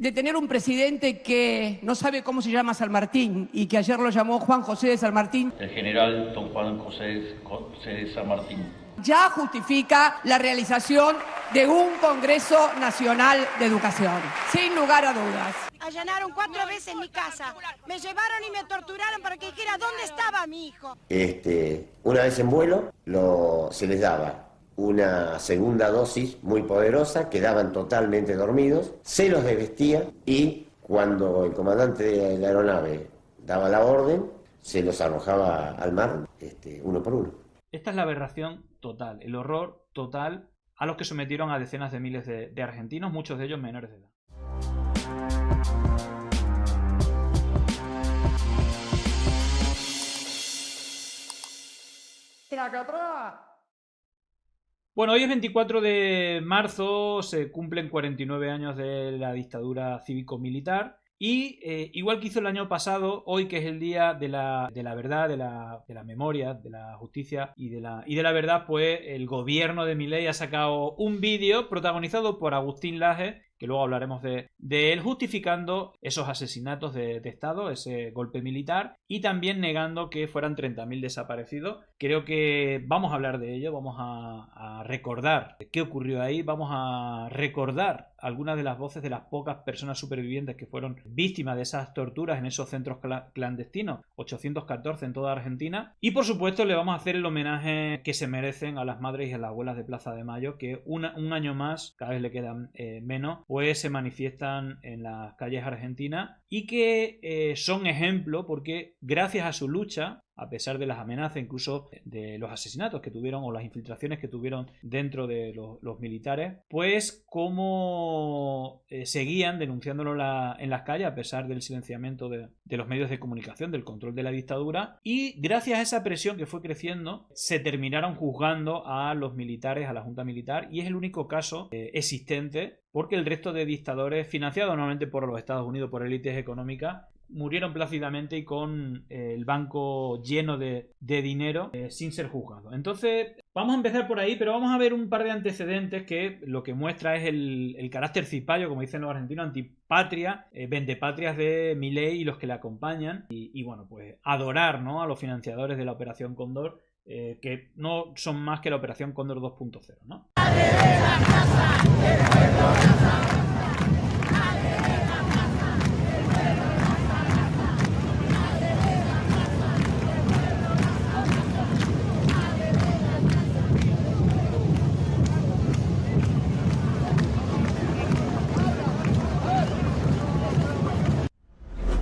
de tener un presidente que no sabe cómo se llama San Martín y que ayer lo llamó Juan José de San Martín, el general don Juan José de San Martín, ya justifica la realización de un Congreso Nacional de Educación, sin lugar a dudas. Allanaron 4 veces mi casa, me llevaron y me torturaron para que dijera dónde estaba mi hijo. Una vez en vuelo se les daba una segunda dosis muy poderosa, quedaban totalmente dormidos, se los desvestía y cuando el comandante de la aeronave daba la orden, se los arrojaba al mar uno por uno. Esta es la aberración total, el horror total a los que sometieron a decenas de miles de argentinos, muchos de ellos menores de edad. Bueno, hoy es 24 de marzo, se cumplen 49 años de la dictadura cívico-militar y igual que hizo el año pasado, hoy que es el día de la verdad, de la memoria, de la justicia y de la verdad, pues el gobierno de Milei ha sacado un vídeo protagonizado por Agustín Laje, que luego hablaremos de él, justificando esos asesinatos de Estado, ese golpe militar, y también negando que fueran 30.000 desaparecidos. Creo que vamos a hablar de ello, vamos a recordar qué ocurrió ahí, vamos a recordar algunas de las voces de las pocas personas supervivientes que fueron víctimas de esas torturas en esos centros clandestinos, 814 en toda Argentina, y por supuesto le vamos a hacer el homenaje que se merecen a las madres y a las abuelas de Plaza de Mayo, que un año más, cada vez le quedan menos, pues se manifiestan en las calles argentinas y que son ejemplo porque gracias a su lucha, a pesar de las amenazas, incluso de los asesinatos que tuvieron o las infiltraciones que tuvieron dentro de los militares, pues como seguían denunciándolo en las calles a pesar del silenciamiento de los medios de comunicación, del control de la dictadura, y gracias a esa presión que fue creciendo, se terminaron juzgando a los militares, a la junta militar, y es el único caso existente porque el resto de dictadores, financiados normalmente por los Estados Unidos, por élites económicas, murieron plácidamente y con el banco lleno de dinero sin ser juzgados. Entonces vamos a empezar por ahí, pero vamos a ver un par de antecedentes que lo que muestra es el carácter cipayo, como dicen los argentinos, antipatria, vendepatrias de Milei y los que le acompañan, y bueno, pues adorar, ¿no?, a los financiadores de la Operación Cóndor, que no son más que la Operación Cóndor 2.0, ¿no?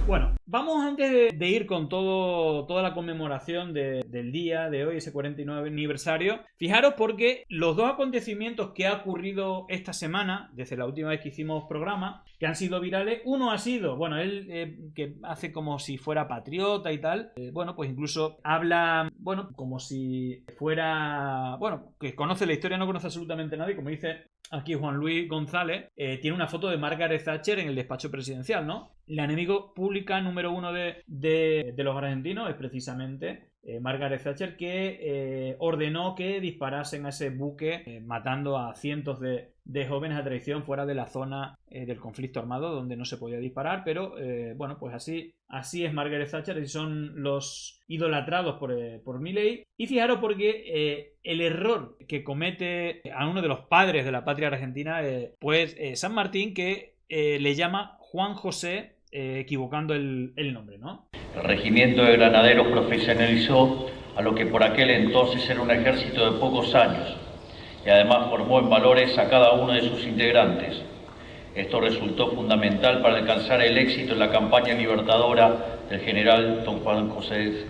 Bueno, vamos antes de ir con toda la conmemoración del día de hoy, ese 49 aniversario. Fijaros porque los dos acontecimientos que ha ocurrido esta semana, desde la última vez que hicimos programa, que han sido virales, uno ha sido, bueno, él que hace como si fuera patriota y tal, bueno, pues incluso habla, bueno, como si fuera, bueno, que conoce la historia, no conoce absolutamente a nadie, como dice aquí Juan Luis González, tiene una foto de Margaret Thatcher en el despacho presidencial, ¿no? La enemigo pública número uno de los argentinos es precisamente Margaret Thatcher, que ordenó que disparasen a ese buque, matando a cientos de jóvenes a traición fuera de la zona del conflicto armado donde no se podía disparar, pero bueno, pues así es Margaret Thatcher, y son los idolatrados por Milei. Y fijaros porque el error que comete a uno de los padres de la patria argentina, pues San Martín, que le llama Juan José, equivocando el nombre, ¿no? El regimiento de granaderos profesionalizó a lo que por aquel entonces era un ejército de pocos años y además formó en valores a cada uno de sus integrantes. Esto resultó fundamental para alcanzar el éxito en la campaña libertadora del general don Juan José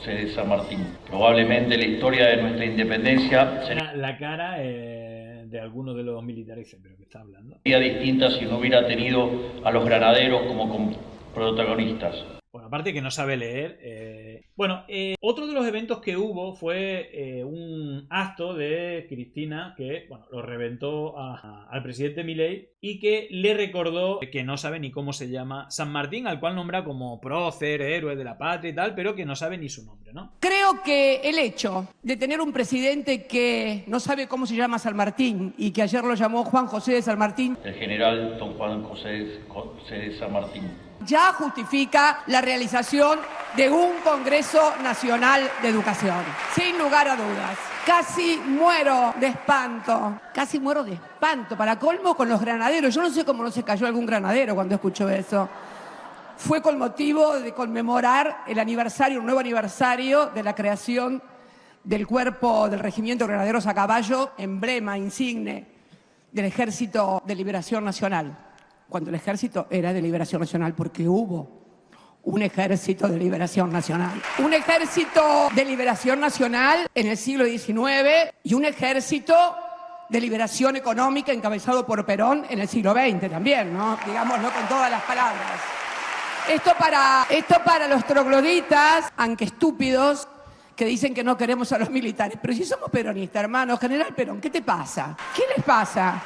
de San Martín. Probablemente la historia de nuestra independencia sería la cara de algunos de los militares, pero que está hablando. Sería distinta si no hubiera tenido a los granaderos como protagonistas. Bueno, aparte que no sabe leer. Otro de los eventos que hubo fue un acto de Cristina que, bueno, lo reventó al presidente Milei y que le recordó que no sabe ni cómo se llama San Martín, al cual nombra como prócer, héroe de la patria y tal, pero que no sabe ni su nombre, ¿no? Creo que el hecho de tener un presidente que no sabe cómo se llama San Martín y que ayer lo llamó Juan José de San Martín, El general don Juan José de San Martín. ya justifica la realización de un Congreso Nacional de Educación. Sin lugar a dudas. Casi muero de espanto. Casi muero de espanto. Para colmo con los granaderos. Yo no sé cómo no se cayó algún granadero cuando escuchó eso. Fue con motivo de conmemorar el aniversario, un nuevo aniversario de la creación del cuerpo del Regimiento de Granaderos a Caballo, emblema insigne del Ejército de Liberación Nacional. Cuando el Ejército era de Liberación Nacional, porque hubo un Ejército de Liberación Nacional. Un Ejército de Liberación Nacional en el siglo XIX y un Ejército de Liberación Económica encabezado por Perón en el siglo XX también, ¿no? Digámoslo con todas las palabras. Esto para los trogloditas, aunque estúpidos, que dicen que no queremos a los militares. Pero si somos peronistas, hermano, General Perón, ¿qué te pasa? ¿Qué les pasa?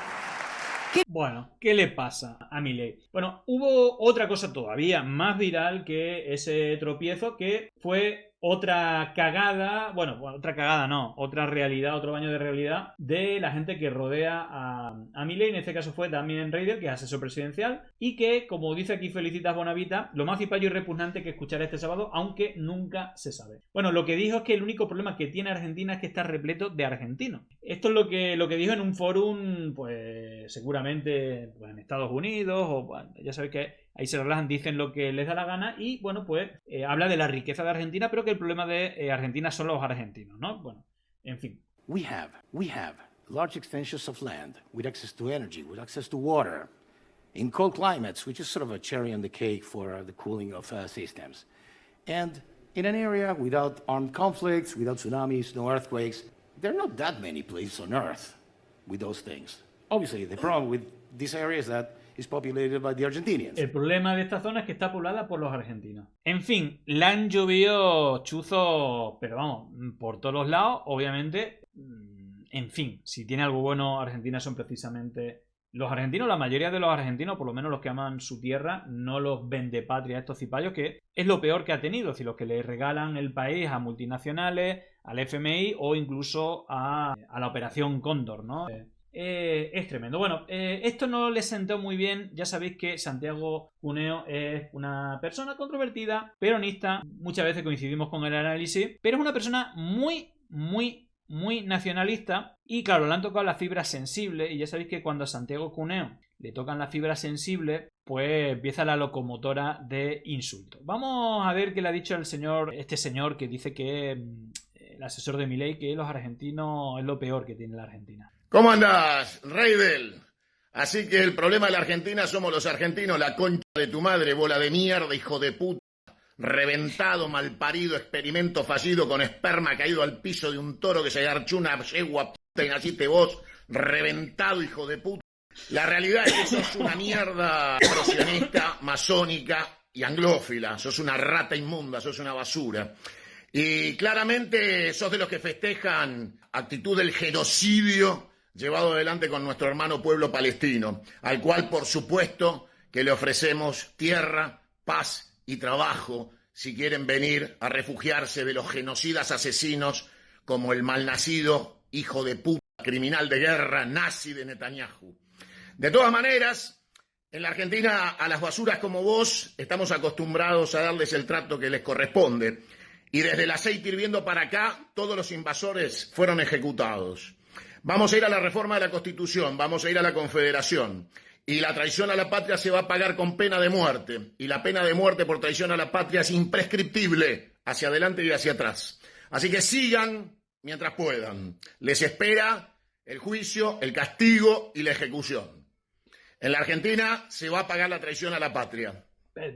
Bueno, ¿qué le pasa a Milei? Bueno, hubo otra cosa todavía más viral que ese tropiezo, que fue otra cagada, otra realidad, otro baño de realidad de la gente que rodea a Milei. En este caso fue Damien Reidel, que es asesor presidencial, y que, como dice aquí Felicitas Bonavita, lo más cipayo y repugnante que escuchará este sábado, aunque nunca se sabe. Bueno, lo que dijo es que el único problema que tiene Argentina es que está repleto de argentinos. Esto es lo que dijo en un fórum, pues seguramente pues, en Estados Unidos, o bueno, ya sabéis que ahí se relajan, dicen lo que les da la gana y, bueno, pues habla de la riqueza de Argentina, pero que el problema de Argentina son los argentinos, ¿no? Bueno, en fin. We have large extensions of land with access to energy, with access to water, in cold climates, which is sort of a cherry on the cake for the cooling of systems. And in an area without armed conflicts, without tsunamis, no earthquakes, there are not that many places on Earth with those things. Obviously, the problem with this area is that is populated by the Argentinians. El problema de esta zona es que está poblada por los argentinos. En fin, le han llovido chuzos, pero vamos, por todos los lados, obviamente. En fin, si tiene algo bueno Argentina son precisamente los argentinos. La mayoría de los argentinos, por lo menos los que aman su tierra, no los vende patria a estos cipayos, que es lo peor que ha tenido. Es decir, los que le regalan el país a multinacionales, al FMI o incluso a la Operación Cóndor, ¿no? Es tremendo. Bueno, esto no le sentó muy bien. Ya sabéis que Santiago Cuneo es una persona controvertida, peronista. Muchas veces coincidimos con el análisis, pero es una persona muy nacionalista. Y claro, le han tocado las fibras sensibles. Y ya sabéis que cuando a Santiago Cuneo le tocan las fibras sensibles, pues empieza la locomotora de insultos. Vamos a ver qué le ha dicho este señor que dice que el asesor de Milei, que los argentinos es lo peor que tiene la Argentina. ¿Cómo andás, Reidel? Así que el problema de la Argentina somos los argentinos, la concha de tu madre, bola de mierda, hijo de puta, reventado, malparido, experimento fallido con esperma caído al piso de un toro que se agarchó una yegua puta y naciste vos, reventado, hijo de puta. La realidad es que sos una mierda prosionista, masónica y anglófila, sos una rata inmunda, sos una basura. Y claramente sos de los que festejan actitud del genocidio llevado adelante con nuestro hermano pueblo palestino, al cual, por supuesto, que le ofrecemos tierra, paz y trabajo si quieren venir a refugiarse de los genocidas asesinos como el malnacido hijo de puta, criminal de guerra, nazi de Netanyahu. De todas maneras, en la Argentina a las basuras como vos estamos acostumbrados a darles el trato que les corresponde. Y desde el aceite hirviendo para acá, todos los invasores fueron ejecutados. Vamos a ir a la reforma de la Constitución, vamos a ir a la Confederación. Y la traición a la patria se va a pagar con pena de muerte. Y la pena de muerte por traición a la patria es imprescriptible, hacia adelante y hacia atrás. Así que sigan mientras puedan. Les espera el juicio, el castigo y la ejecución. En la Argentina se va a pagar la traición a la patria.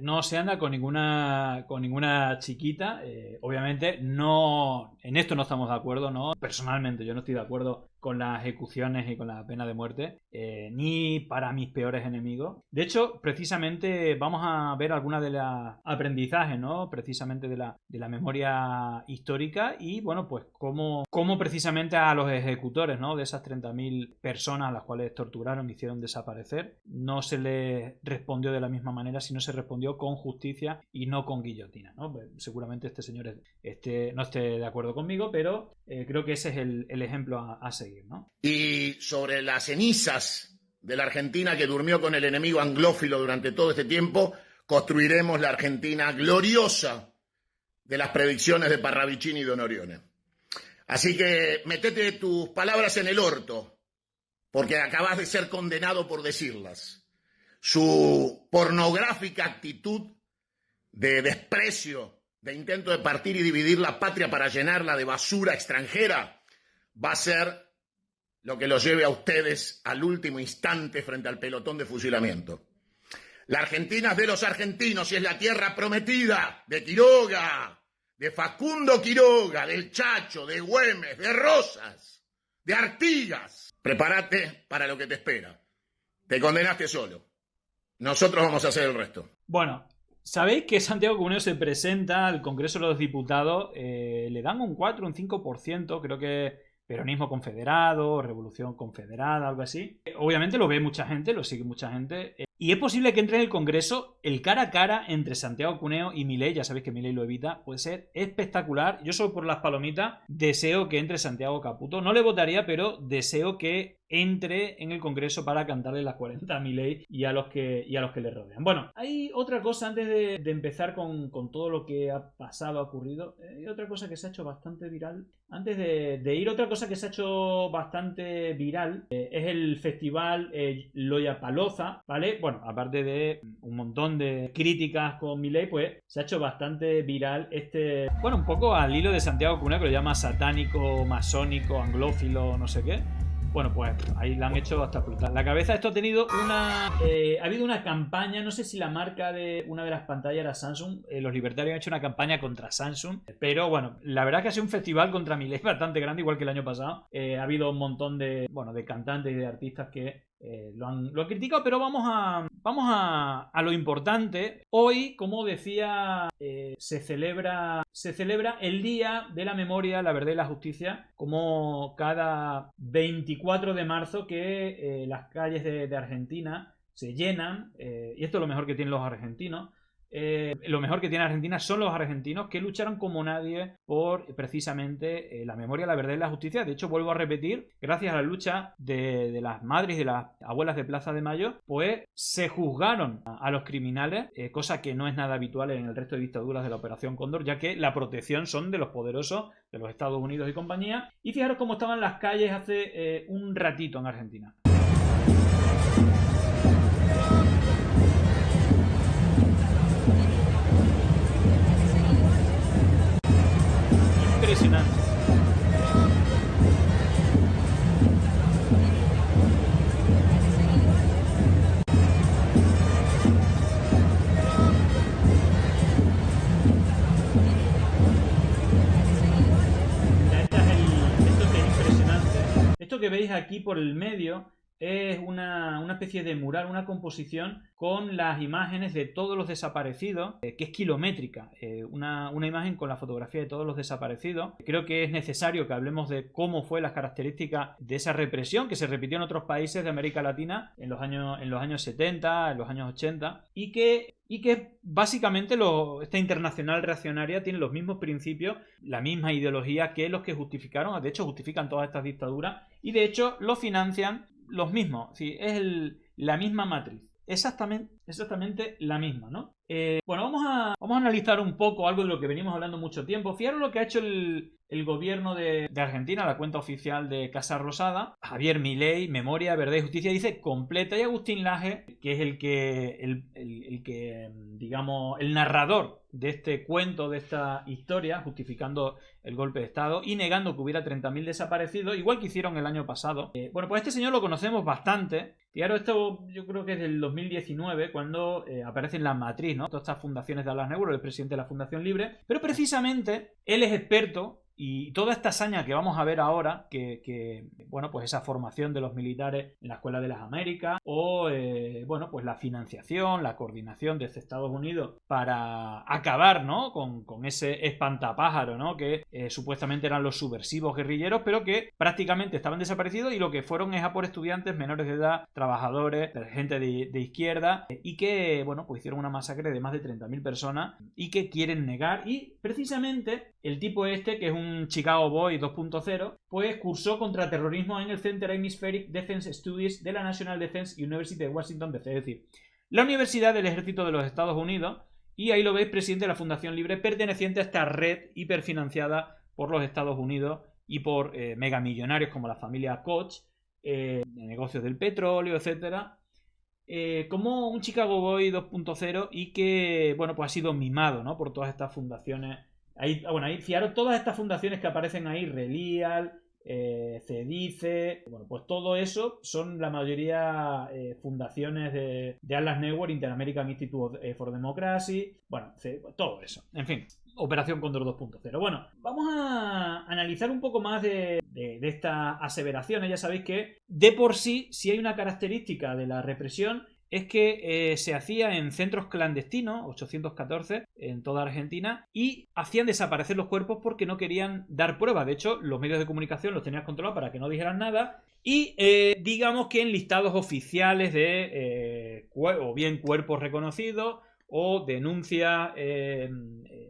No se anda con ninguna chiquita. Obviamente no, en esto no estamos de acuerdo, ¿no? Personalmente yo no estoy de acuerdo con las ejecuciones y con la pena de muerte, ni para mis peores enemigos. De hecho, precisamente vamos a ver algunas de los aprendizajes, ¿no? Precisamente de la memoria histórica y, bueno, pues cómo precisamente a los ejecutores, ¿no? De esas 30.000 personas a las cuales torturaron, hicieron desaparecer, no se les respondió de la misma manera, sino se respondió con justicia y no con guillotina, ¿no? Pues, seguramente este señor no esté de acuerdo conmigo, pero creo que ese es el ejemplo a seguir, ¿no? Y sobre las cenizas de la Argentina que durmió con el enemigo anglófilo durante todo este tiempo, construiremos la Argentina gloriosa de las predicciones de Parravicini y Don Orione. Así que metete tus palabras en el orto, porque acabas de ser condenado por decirlas. Su pornográfica actitud de desprecio, de intento de partir y dividir la patria para llenarla de basura extranjera, va a ser lo que los lleve a ustedes al último instante frente al pelotón de fusilamiento. La Argentina es de los argentinos y es la tierra prometida de Quiroga, de Facundo Quiroga, del Chacho, de Güemes, de Rosas, de Artigas. Prepárate para lo que te espera. Te condenaste solo. Nosotros vamos a hacer el resto. Bueno, sabéis que Santiago Cuneo se presenta al Congreso de los Diputados, le dan un 4, un 5%, creo que peronismo confederado, revolución confederada, algo así. Obviamente lo ve mucha gente, lo sigue mucha gente. Y es posible que entre en el Congreso el cara a cara entre Santiago Cuneo y Milei. Ya sabéis que Milei lo evita. Puede ser espectacular. Yo solo por las palomitas deseo que entre Santiago Caputo. No le votaría, pero deseo que entre en el Congreso para cantarle las 40 a Milei y a los que le rodean. Bueno, hay otra cosa antes de empezar con todo lo que ha pasado, ha ocurrido. Hay otra cosa que se ha hecho bastante viral. Antes de ir, otra cosa que se ha hecho bastante viral es el festival Lollapalooza, ¿vale? Bueno, aparte de un montón de críticas con Milei, pues se ha hecho bastante viral bueno, un poco al hilo de Santiago Cuneo, que lo llama satánico, masónico, anglófilo, no sé qué. Bueno, pues ahí la han hecho hasta explotar la cabeza. Esto ha tenido ha habido una campaña, no sé si la marca de una de las pantallas era Samsung. Los libertarios han hecho una campaña contra Samsung, pero bueno, la verdad es que ha sido un festival contra Milei bastante grande, igual que el año pasado. Ha habido un montón de cantantes y de artistas que lo han criticado, pero vamos a lo importante. Hoy, como decía, se celebra el Día de la Memoria, la Verdad y la Justicia, como cada 24 de marzo que las calles de Argentina se llenan, y esto es lo mejor que tienen los argentinos. Lo mejor que tiene Argentina son los argentinos que lucharon como nadie por precisamente la memoria, la verdad y la justicia. De hecho, vuelvo a repetir, gracias a la lucha de las madres y de las abuelas de Plaza de Mayo, pues se juzgaron a los criminales, cosa que no es nada habitual en el resto de dictaduras de la Operación Cóndor, ya que la protección son de los poderosos, de los Estados Unidos y compañía. Y fijaros cómo estaban las calles hace un ratito en Argentina. Impresionante. Esto que es impresionante. Esto que veis aquí por el medio es una especie de mural, una composición con las imágenes de todos los desaparecidos, que es kilométrica, una imagen con la fotografía de todos los desaparecidos. Creo que es necesario que hablemos de cómo fue las características de esa represión que se repitió en otros países de América Latina en los años 70, en los años 80, y que básicamente esta internacional reaccionaria tiene los mismos principios, la misma ideología que los que justificaron, de hecho justifican todas estas dictaduras, y de hecho lo financian los mismos, sí, es la misma matriz, exactamente la misma, ¿no? Bueno, vamos a analizar un poco algo de lo que venimos hablando mucho tiempo. Fijaros lo que ha hecho el gobierno de Argentina, la cuenta oficial de Casa Rosada. Javier Milei, Memoria, Verdad y Justicia, dice completa, y Agustín Laje, que es el que digamos, el narrador de este cuento, de esta historia, justificando el golpe de Estado y negando que hubiera 30.000 desaparecidos, igual que hicieron el año pasado. Bueno, pues este señor lo conocemos bastante. Fijaros, esto yo creo que es del 2019, cuando aparece en la matriz, ¿no? Todas estas fundaciones de Alan Neuer, el presidente de la Fundación Libre, pero precisamente él es experto Y toda esta hazaña que vamos a ver ahora, bueno, pues esa formación de los militares en la Escuela de las Américas, o bueno, pues la financiación, la coordinación desde Estados Unidos para acabar, ¿no?, con ese espantapájaro, ¿no?, que supuestamente eran los subversivos guerrilleros, pero que prácticamente estaban desaparecidos, y lo que fueron es a por estudiantes menores de edad, trabajadores, gente de izquierda, y que, bueno, pues hicieron una masacre de más de 30.000 personas y que quieren negar. Y precisamente el tipo este, que es un Chicago Boy 2.0, pues cursó contra-terrorismo en el Center Hemispheric Defense Studies de la National Defense University de Washington DC, es decir, la Universidad del Ejército de los Estados Unidos, y ahí lo veis, presidente de la Fundación Libre, perteneciente a esta red hiperfinanciada por los Estados Unidos y por megamillonarios como la familia Koch, de negocios del petróleo, etcétera, como un Chicago Boy 2.0, y que, bueno, pues ha sido mimado, ¿no?, por todas estas fundaciones. Ahí, fijaros, todas estas fundaciones que aparecen ahí, Relial, CEDICE, bueno, pues todo eso son la mayoría fundaciones de Atlas Network, Inter-American Institute for Democracy, bueno, todo eso, en fin, Operación Cóndor 2.0. Bueno, vamos a analizar un poco más de estas aseveraciones. Ya sabéis que de por sí, si hay una característica de la represión, es que se hacía en centros clandestinos, 814, en toda Argentina, y hacían desaparecer los cuerpos porque no querían dar pruebas. De hecho, los medios de comunicación los tenías controlados para que no dijeran nada, y digamos que en listados oficiales de o bien cuerpos reconocidos o denuncias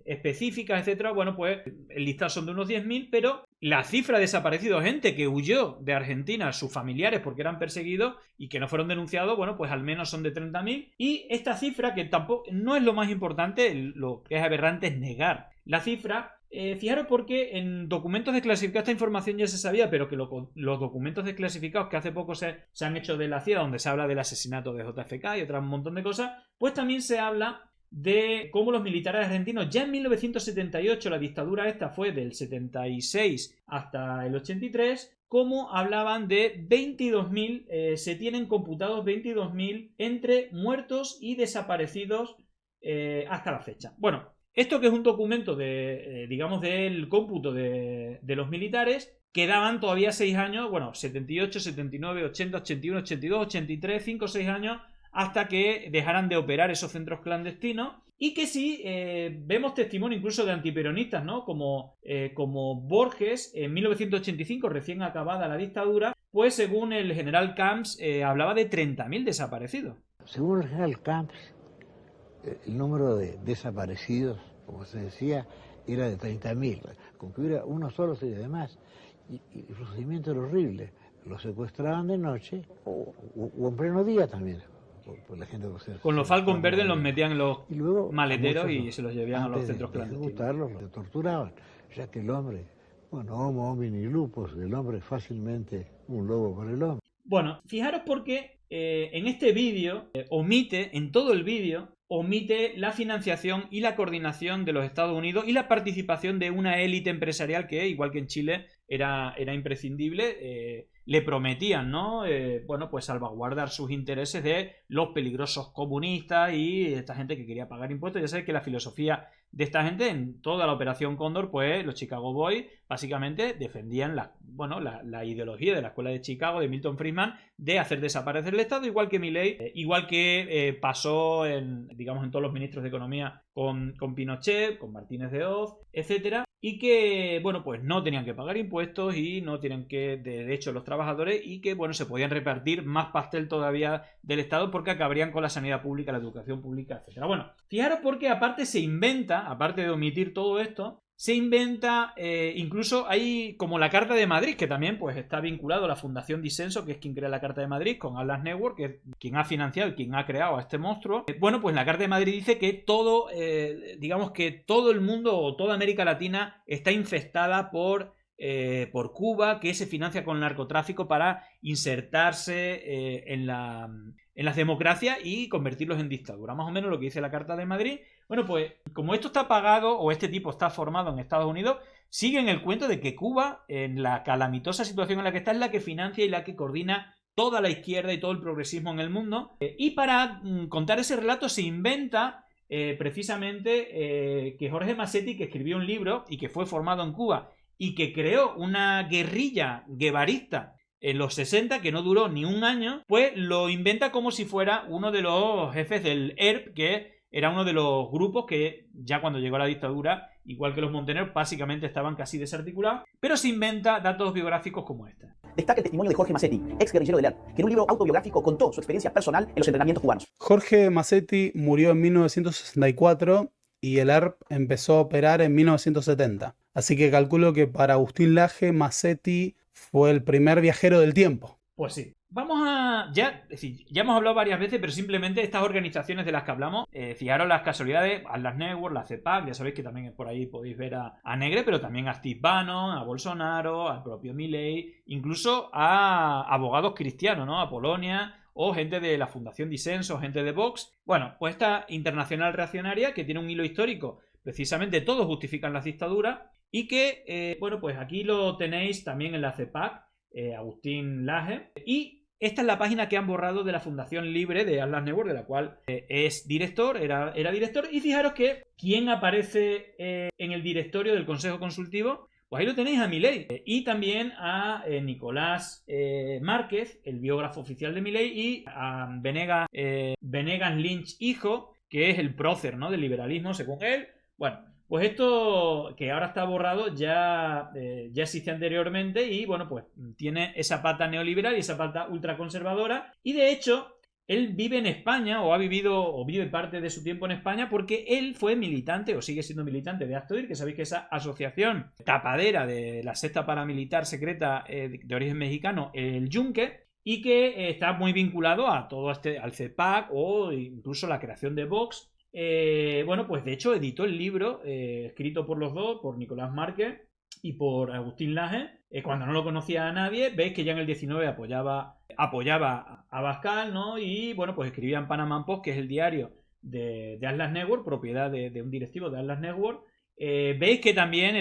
específicas, etcétera, bueno, pues el listado son de unos 10.000, pero la cifra de desaparecidos, gente que huyó de Argentina, sus familiares porque eran perseguidos y que no fueron denunciados, bueno, pues al menos son de 30.000. Y esta cifra, que tampoco no es lo más importante, lo que es aberrante es negar la cifra. Fijaros, porque en documentos desclasificados esta información ya se sabía, pero que los documentos desclasificados que hace poco se han hecho de la CIA, donde se habla del asesinato de JFK y otro montón de cosas, pues también se habla de cómo los militares argentinos, ya en 1978, la dictadura esta fue del 76 hasta el 83, cómo hablaban de 22.000, se tienen computados 22.000 entre muertos y desaparecidos hasta la fecha. Bueno, esto que es un documento digamos, del cómputo de los militares, quedaban todavía 6 años, bueno, 78, 79, 80, 81, 82, 83, 5 o 6 años, hasta que dejaran de operar esos centros clandestinos, y que sí vemos testimonio incluso de antiperonistas, ¿no?, como Borges, en 1985, recién acabada la dictadura, pues según el general Camps, hablaba de 30.000 desaparecidos. Según el general Camps, el número de desaparecidos, como se decía, era de 30.000. Con que hubiera uno solo sería de más. Y el procedimiento era horrible. Los secuestraban de noche o en pleno día también. Por la gente con los Falcon verdes los metían en los maleteros y se los llevaban a los centros clandestinos. Los torturaban, ya que el hombre, bueno, homo homini lupus, el hombre es fácilmente un lobo para el hombre. Bueno, fijaros porque en este vídeo en todo el vídeo, omite la financiación y la coordinación de los Estados Unidos y la participación de una élite empresarial que, igual que en Chile, era imprescindible. Le prometían, ¿no?, bueno, pues salvaguardar sus intereses de los peligrosos comunistas y esta gente que quería pagar impuestos. Ya sabéis que la filosofía de esta gente en toda la Operación Cóndor, pues los Chicago Boys básicamente defendían la ideología de la Escuela de Chicago, de Milton Friedman, de hacer desaparecer el Estado, igual que Milei, igual que pasó en todos los ministros de Economía con Pinochet, con Martínez de Hoz, etcétera, y que, bueno, pues no tenían que pagar impuestos y no tenían que, de hecho, los trabajadores, y que, bueno, se podían repartir más pastel todavía del Estado porque acabarían con la sanidad pública, la educación pública, etcétera. Bueno, fijaros porque aparte de omitir todo esto, se inventa, incluso hay como la Carta de Madrid, que también pues está vinculado a la Fundación Disenso, que es quien crea la Carta de Madrid, con Atlas Network, que es quien ha financiado y quien ha creado a este monstruo. Bueno, pues la Carta de Madrid dice que todo, que todo el mundo o toda América Latina está infestada por Cuba, que se financia con el narcotráfico para insertarse en las democracias y convertirlos en dictadura. Más o menos lo que dice la Carta de Madrid. Bueno, pues como esto está pagado o este tipo está formado en Estados Unidos, sigue en el cuento de que Cuba, en la calamitosa situación en la que está, es la que financia y la que coordina toda la izquierda y todo el progresismo en el mundo. Y para contar ese relato se inventa precisamente que Jorge Massetti, que escribió un libro y que fue formado en Cuba y que creó una guerrilla guevarista en los 60 que no duró ni un año, pues lo inventa como si fuera uno de los jefes del ERP, que era uno de los grupos que ya cuando llegó la dictadura, igual que los montoneros, básicamente estaban casi desarticulados, pero se inventa datos biográficos como este. Destaca el testimonio de Jorge Massetti, ex guerrillero del ERP, que en un libro autobiográfico contó su experiencia personal en los entrenamientos cubanos. Jorge Massetti murió en 1964 y el ERP empezó a operar en 1970. Así que calculo que para Agustín Laje, Massetti fue el primer viajero del tiempo. Pues sí. Vamos a... Ya hemos hablado varias veces, pero simplemente estas organizaciones de las que hablamos, fijaros las casualidades, Atlas Network, la CEPAC, ya sabéis que también por ahí podéis ver a Negre, pero también a Steve Bannon, a Bolsonaro, al propio Milei, incluso a abogados cristianos, ¿no? A Polonia, o gente de la Fundación Disenso, gente de Vox. Bueno, pues esta internacional reaccionaria que tiene un hilo histórico, precisamente todos justifican las dictaduras, y que, bueno, pues aquí lo tenéis también en la CEPAC, Agustín Laje, y esta es la página que han borrado de la Fundación Libre de Atlas Network, de la cual es director, era director, y fijaros que quién aparece en el directorio del Consejo Consultivo, pues ahí lo tenéis a Milei, y también a Nicolás Márquez, el biógrafo oficial de Milei, y a Venegas Lynch hijo, que es el prócer, ¿no?, del liberalismo según él. Bueno, pues esto que ahora está borrado ya existía anteriormente y bueno, pues tiene esa pata neoliberal y esa pata ultraconservadora, y de hecho él vive en España o vive parte de su tiempo en España porque él fue militante o sigue siendo militante de Actoir, que sabéis que esa asociación tapadera de la secta paramilitar secreta de origen mexicano, el Yunque, y que está muy vinculado a todo al CEPAC o incluso la creación de Vox. Bueno, pues de hecho editó el libro escrito por los dos, por Nicolás Márquez y por Agustín Laje, cuando no lo conocía a nadie. Veis que ya en el 19 apoyaba a Abascal, ¿no? Y bueno, pues escribía en Panama Post, que es el diario de Atlas Network, propiedad de un directivo de Atlas Network. Veis que también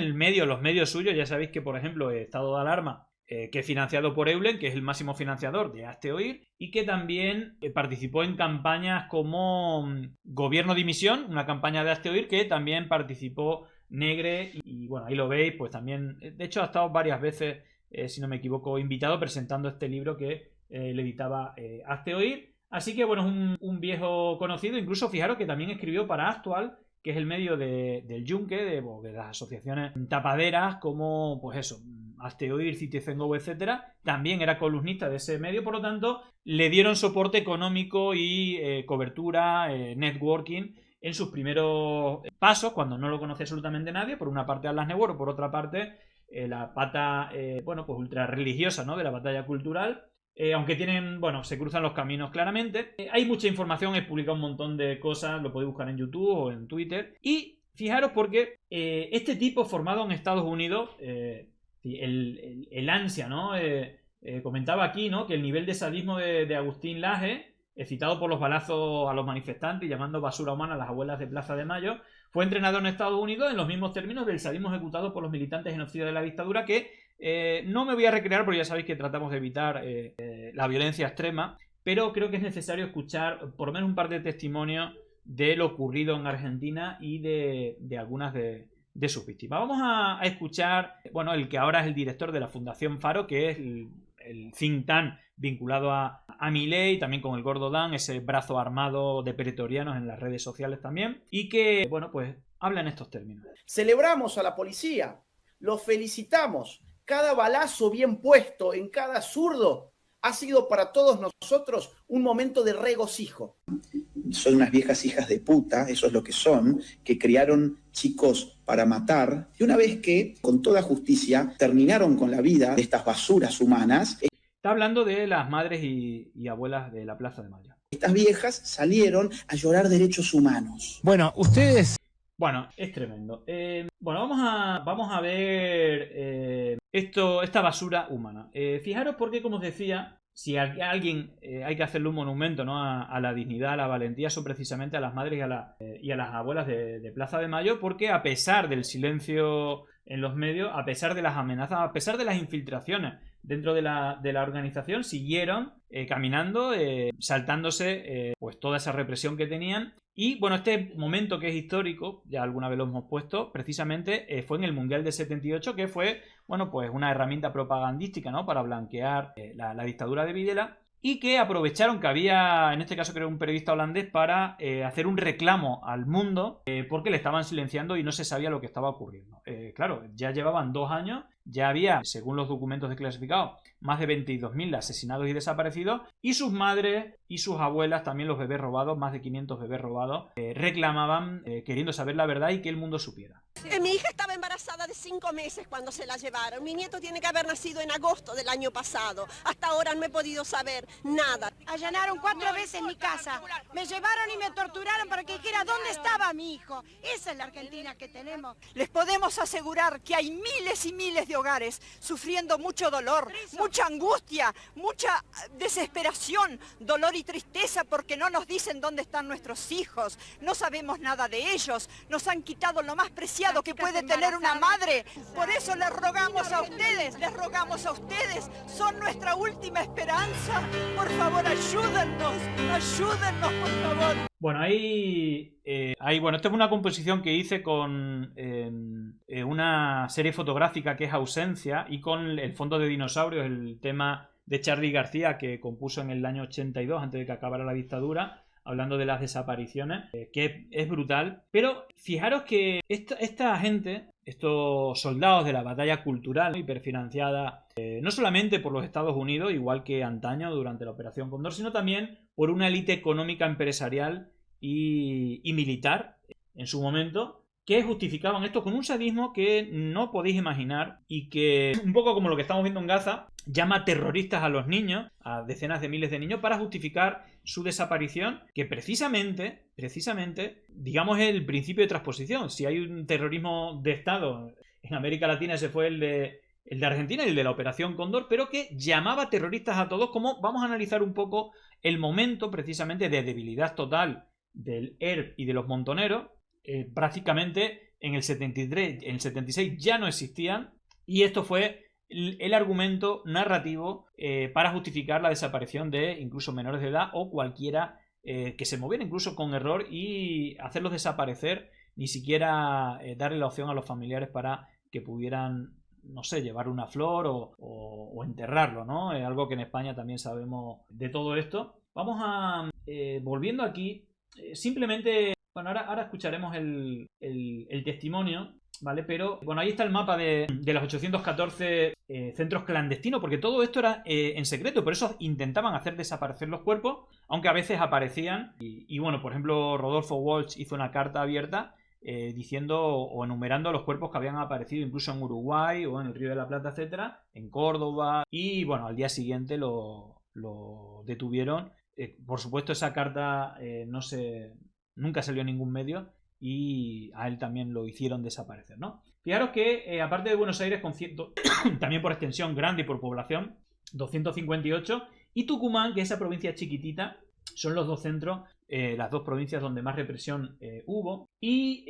los medios suyos, ya sabéis que por ejemplo Estado de Alarma, que es financiado por Eulen, que es el máximo financiador de Hazte Oír, y que también participó en campañas como Gobierno Dimisión, una campaña de Hazte Oír que también participó Negre, y bueno, ahí lo veis, pues también, de hecho ha estado varias veces, si no me equivoco, invitado presentando este libro que le editaba Hazte Oír. Así que bueno, es un viejo conocido. Incluso fijaros que también escribió para Actual, que es el medio del Yunque, de las asociaciones tapaderas como, pues eso, Hazte Oír, Citizen Go, etcétera. También era columnista de ese medio, por lo tanto, le dieron soporte económico y cobertura, networking, en sus primeros pasos, cuando no lo conocía absolutamente nadie. Por una parte Atlas Network, por otra parte la pata, bueno, pues ultra religiosa, ¿no?, de la batalla cultural. Aunque se cruzan los caminos claramente. Hay mucha información, he publicado un montón de cosas, lo podéis buscar en YouTube o en Twitter. Y fijaros porque este tipo formado en Estados Unidos, el ansia, ¿no? Comentaba aquí, ¿no?, que el nivel de sadismo de Agustín Laje, excitado por los balazos a los manifestantes y llamando basura humana a las abuelas de Plaza de Mayo, fue entrenado en Estados Unidos en los mismos términos del sadismo ejecutado por los militantes genocidas de la dictadura, que no me voy a recrear porque ya sabéis que tratamos de evitar la violencia extrema, pero creo que es necesario escuchar por lo menos un par de testimonios de lo ocurrido en Argentina y de algunas de sus víctimas. Vamos a escuchar, bueno, el que ahora es el director de la Fundación Faro, que es el think tank vinculado a Milei, también con el Gordo Dan, ese brazo armado de pretorianos en las redes sociales también, y que, bueno, pues habla en estos términos. Celebramos a la policía, los felicitamos. Cada balazo bien puesto en cada zurdo ha sido para todos nosotros un momento de regocijo. Son unas viejas hijas de puta, eso es lo que son, que criaron chicos para matar, y una vez que, con toda justicia, terminaron con la vida de estas basuras humanas. Está hablando de las madres y abuelas de la Plaza de Mayo. Estas viejas salieron a llorar derechos humanos. Bueno, ustedes... Bueno, es tremendo. Bueno, vamos a ver esta basura humana. Fijaros porque, como os decía, si a alguien hay que hacerle un monumento, ¿no?, a la dignidad, a la valentía, son precisamente a las madres y a las abuelas de Plaza de Mayo, porque a pesar del silencio en los medios, a pesar de las amenazas, a pesar de las infiltraciones dentro de la organización, siguieron caminando, saltándose pues toda esa represión que tenían. Y bueno, este momento que es histórico, ya alguna vez lo hemos puesto, precisamente fue en el Mundial del 78, que fue, bueno, pues una herramienta propagandística, ¿no?, para blanquear la dictadura de Videla, y que aprovecharon que había, en este caso creo, un periodista holandés para hacer un reclamo al mundo porque le estaban silenciando y no se sabía lo que estaba ocurriendo. Claro, ya llevaban 2 años, ya había, según los documentos desclasificados, más de 22.000 asesinados y desaparecidos, y sus madres y sus abuelas, también los bebés robados, más de 500 bebés robados, reclamaban queriendo saber la verdad y que el mundo supiera. Mi hija estaba embarazada de 5 meses cuando se la llevaron. Mi nieto tiene que haber nacido en agosto del año pasado. Hasta ahora no he podido saber nada. Allanaron 4 veces mi casa. Me llevaron y me torturaron para que dijera dónde estaba mi hijo. Esa es la Argentina que tenemos. Les podemos asegurar que hay miles y miles de hogares sufriendo mucho dolor, mucha angustia, mucha desesperación, dolor y tristeza porque no nos dicen dónde están nuestros hijos. No sabemos nada de ellos. Nos han quitado lo más preciado que puede tener una madre. Por eso les rogamos a ustedes, son nuestra última esperanza. Por favor, ayúdennos, por favor. Bueno, bueno, esta es una composición que hice con una serie fotográfica que es Ausencia, y con el fondo de dinosaurios, el tema de Charly García que compuso en el año 82, antes de que acabara la dictadura, hablando de las desapariciones, que es brutal. Pero fijaros que esta gente, estos soldados de la batalla cultural, hiperfinanciada no solamente por los Estados Unidos, igual que antaño durante la Operación Cóndor, sino también por una élite económica, empresarial y militar en su momento, que justificaban esto con un sadismo que no podéis imaginar, y que, un poco como lo que estamos viendo en Gaza, llama terroristas a los niños, a decenas de miles de niños, para justificar su desaparición, que precisamente, digamos, es el principio de transposición. Si hay un terrorismo de Estado en América Latina, ese fue el de Argentina y el de la Operación Cóndor, pero que llamaba terroristas a todos, como vamos a analizar un poco el momento precisamente de debilidad total del ERP y de los montoneros. Prácticamente en el 73, en el 76 ya no existían, y esto fue el argumento narrativo para justificar la desaparición de incluso menores de edad o cualquiera que se moviera incluso con error, y hacerlos desaparecer, ni siquiera darle la opción a los familiares para que pudieran, no sé, llevar una flor o enterrarlo, ¿no? Es algo que en España también sabemos de todo esto. Vamos a, volviendo aquí, simplemente, bueno, ahora escucharemos el testimonio, ¿vale? Pero, bueno, ahí está el mapa de los 814 centros clandestinos, porque todo esto era en secreto, por eso intentaban hacer desaparecer los cuerpos, aunque a veces aparecían. Y bueno, por ejemplo, Rodolfo Walsh hizo una carta abierta diciendo o enumerando los cuerpos que habían aparecido incluso en Uruguay o en el Río de la Plata, etcétera, en Córdoba, y bueno, al día siguiente lo detuvieron. Por supuesto, esa carta nunca salió en ningún medio, y a él también lo hicieron desaparecer, ¿no? Fijaros que aparte de Buenos Aires, con también por extensión grande y por población, 258, y Tucumán, que es esa provincia chiquitita, son los dos centros, las dos provincias donde más represión hubo. Y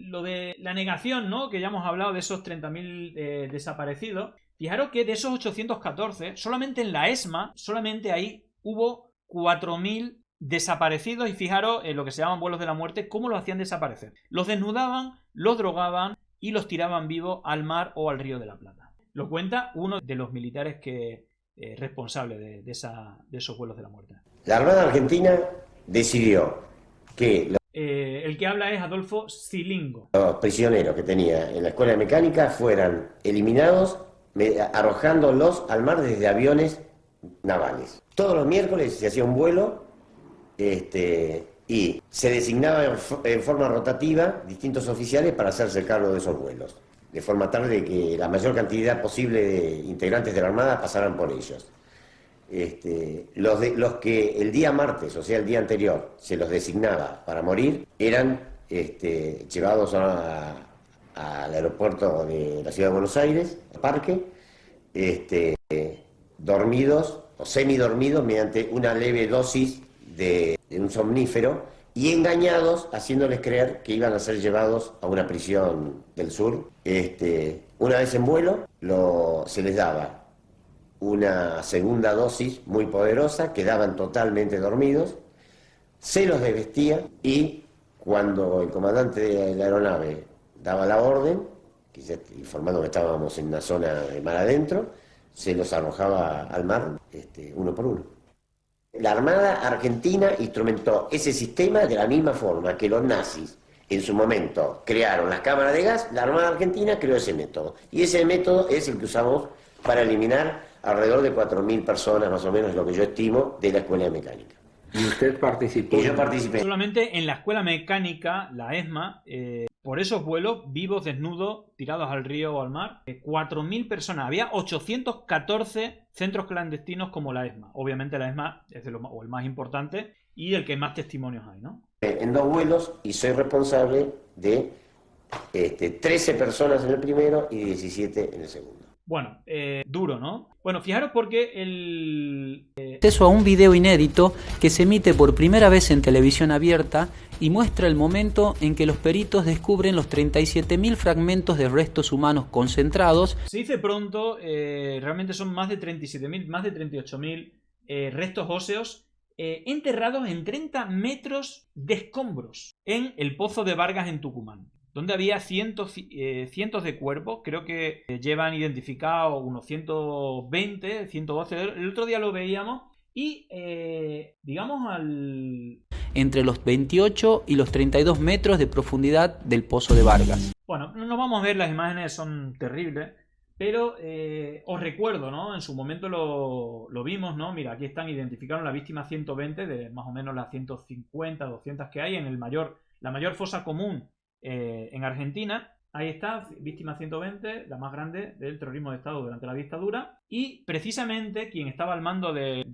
lo de la negación, ¿no?, que ya hemos hablado de esos 30.000 desaparecidos. Fijaros que de esos 814, solamente en la ESMA, solamente ahí hubo 4.000 desaparecidos, y fijaros en lo que se llaman vuelos de la muerte, cómo los hacían desaparecer. Los desnudaban, los drogaban y los tiraban vivos al mar o al Río de la Plata. Lo cuenta uno de los militares que responsable de esos vuelos de la muerte. La Armada Argentina decidió que el que habla es Adolfo Cilingo. Los prisioneros que tenía en la escuela de mecánica fueran eliminados arrojándolos al mar desde aviones navales. Todos los miércoles se hacía un vuelo y se designaban en forma rotativa distintos oficiales para hacerse cargo de esos vuelos, de forma tal de que la mayor cantidad posible de integrantes de la Armada pasaran por ellos. Los que el día martes, o sea el día anterior, se los designaba para morir, eran llevados al aeropuerto de la ciudad de Buenos Aires, al parque, dormidos o semidormidos mediante una leve dosis de un somnífero, y engañados, haciéndoles creer que iban a ser llevados a una prisión del sur. Una vez en vuelo, se les daba una segunda dosis muy poderosa, quedaban totalmente dormidos, se los desvestía y cuando el comandante de la aeronave daba la orden, informando que estábamos en una zona de mar adentro, se los arrojaba al mar uno por uno. La Armada Argentina instrumentó ese sistema de la misma forma que los nazis en su momento crearon las cámaras de gas. La Armada Argentina creó ese método, y ese método es el que usamos para eliminar alrededor de 4.000 personas, más o menos, lo que yo estimo, de la Escuela de Mecánica. ¿Y usted participó? Y yo participé. Solamente en la Escuela Mecánica, la ESMA, por esos vuelos, vivos, desnudos, tirados al río o al mar, 4.000 personas. Había 814 centros clandestinos como la ESMA. Obviamente la ESMA es el más importante y el que más testimonios hay, ¿no? En 2 vuelos, y soy responsable de 13 personas en el primero y 17 en el segundo. Bueno, duro, ¿no? Bueno, fijaros porque acceso a un video inédito que se emite por primera vez en televisión abierta y muestra el momento en que los peritos descubren los 37.000 fragmentos de restos humanos concentrados. Se dice pronto, realmente son más de 37.000, más de 38.000 restos óseos enterrados en 30 metros de escombros en el Pozo de Vargas en Tucumán, donde había cientos de cuerpos. Creo que llevan identificados unos 120, 112. El otro día lo veíamos y, digamos, entre los 28 y los 32 metros de profundidad del Pozo de Vargas. Bueno, no vamos a ver, las imágenes son terribles, pero os recuerdo, ¿no? En su momento lo vimos, ¿no? Mira, aquí identificaron la víctima 120 de más o menos las 150, 200 que hay en la mayor fosa común en Argentina. Ahí está, víctima 120, la más grande del terrorismo de Estado durante la dictadura, y precisamente quien estaba al mando de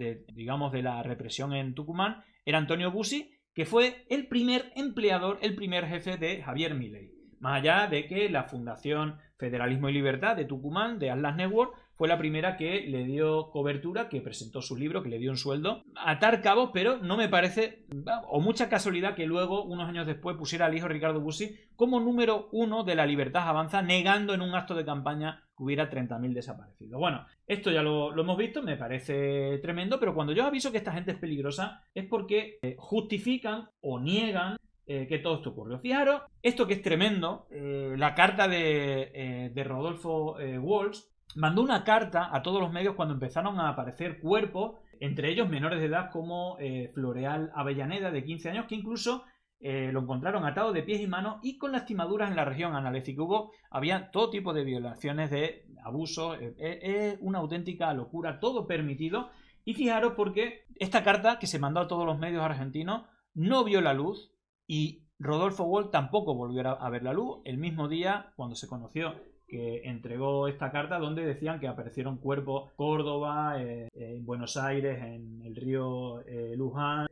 la represión en Tucumán era Antonio Bussi, que fue el primer empleador, el primer jefe de Javier Milei. Más allá de que la Fundación Federalismo y Libertad de Tucumán, de Atlas Network, fue la primera que le dio cobertura, que presentó su libro, que le dio un sueldo. Atar cabos, pero no me parece, o mucha casualidad, que luego, unos años después, pusiera al hijo Ricardo Bussi como número 1 de La Libertad Avanza, negando en un acto de campaña que hubiera 30.000 desaparecidos. Bueno, esto ya lo hemos visto, me parece tremendo, pero cuando yo aviso que esta gente es peligrosa es porque justifican o niegan que todo esto ocurrió. Fijaros, esto que es tremendo, la carta de Rodolfo Walsh mandó una carta a todos los medios cuando empezaron a aparecer cuerpos, entre ellos menores de edad como Floreal Avellaneda, de 15 años, que incluso lo encontraron atado de pies y manos y con lastimaduras en la región anal. Es decir, que había todo tipo de violaciones, de abusos, es una auténtica locura, todo permitido. Y fijaros porque esta carta que se mandó a todos los medios argentinos no vio la luz, y Rodolfo Walsh tampoco volvió a ver la luz el mismo día cuando se conoció que entregó esta carta, donde decían que aparecieron cuerpos en Córdoba, en Buenos Aires, en el río Luján,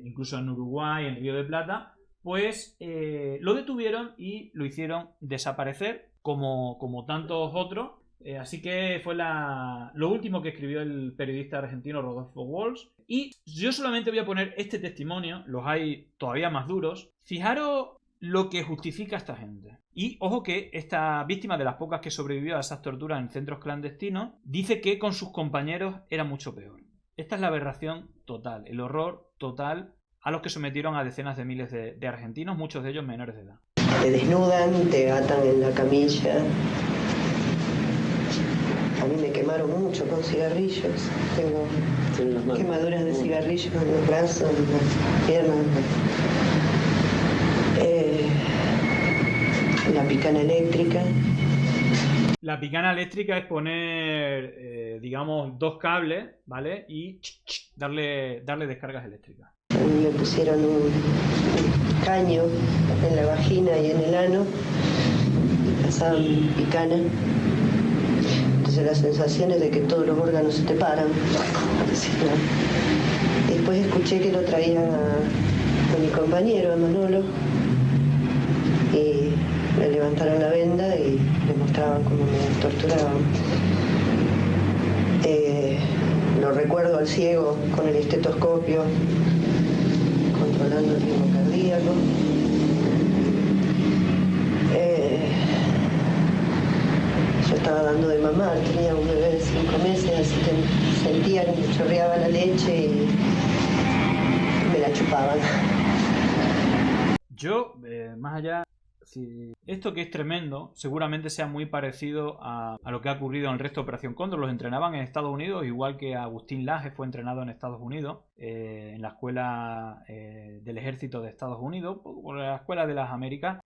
incluso en Uruguay, en Río de Plata. Pues lo detuvieron y lo hicieron desaparecer como tantos otros. Así que fue lo último que escribió el periodista argentino Rodolfo Walsh. Y yo solamente voy a poner este testimonio, los hay todavía más duros. Fijaros lo que justifica a esta gente. Y ojo que esta víctima, de las pocas que sobrevivió a esas torturas en centros clandestinos, dice que con sus compañeros era mucho peor. Esta es la aberración total, el horror total a los que sometieron a decenas de miles de argentinos, muchos de ellos menores de edad. Te desnudan, te atan en la camilla. A mí me quemaron mucho con cigarrillos. Tengo quemaduras de cigarrillos en los brazos, en las piernas. La picana eléctrica. La picana eléctrica es poner, digamos, 2 cables, ¿vale? Y darle descargas eléctricas. Me pusieron un caño en la vagina y en el ano. Y pasaban picana. Entonces la sensación es de que todos los órganos se te paran. Después escuché que lo traían a mi compañero, a Manolo, y le levantaron la venda y le mostraban cómo me torturaban. Lo recuerdo al ciego con el estetoscopio, con controlando el ritmo cardíaco. Yo estaba dando de mamar, tenía un bebé de 5 meses, así que sentía que me chorreaba la leche y me la chupaban. Yo, más allá, esto que es tremendo, seguramente sea muy parecido a lo que ha ocurrido en el resto de Operación Cóndor. Los entrenaban en Estados Unidos, igual que Agustín Laje fue entrenado en Estados Unidos, en la escuela del ejército de Estados Unidos, o la escuela de las Américas,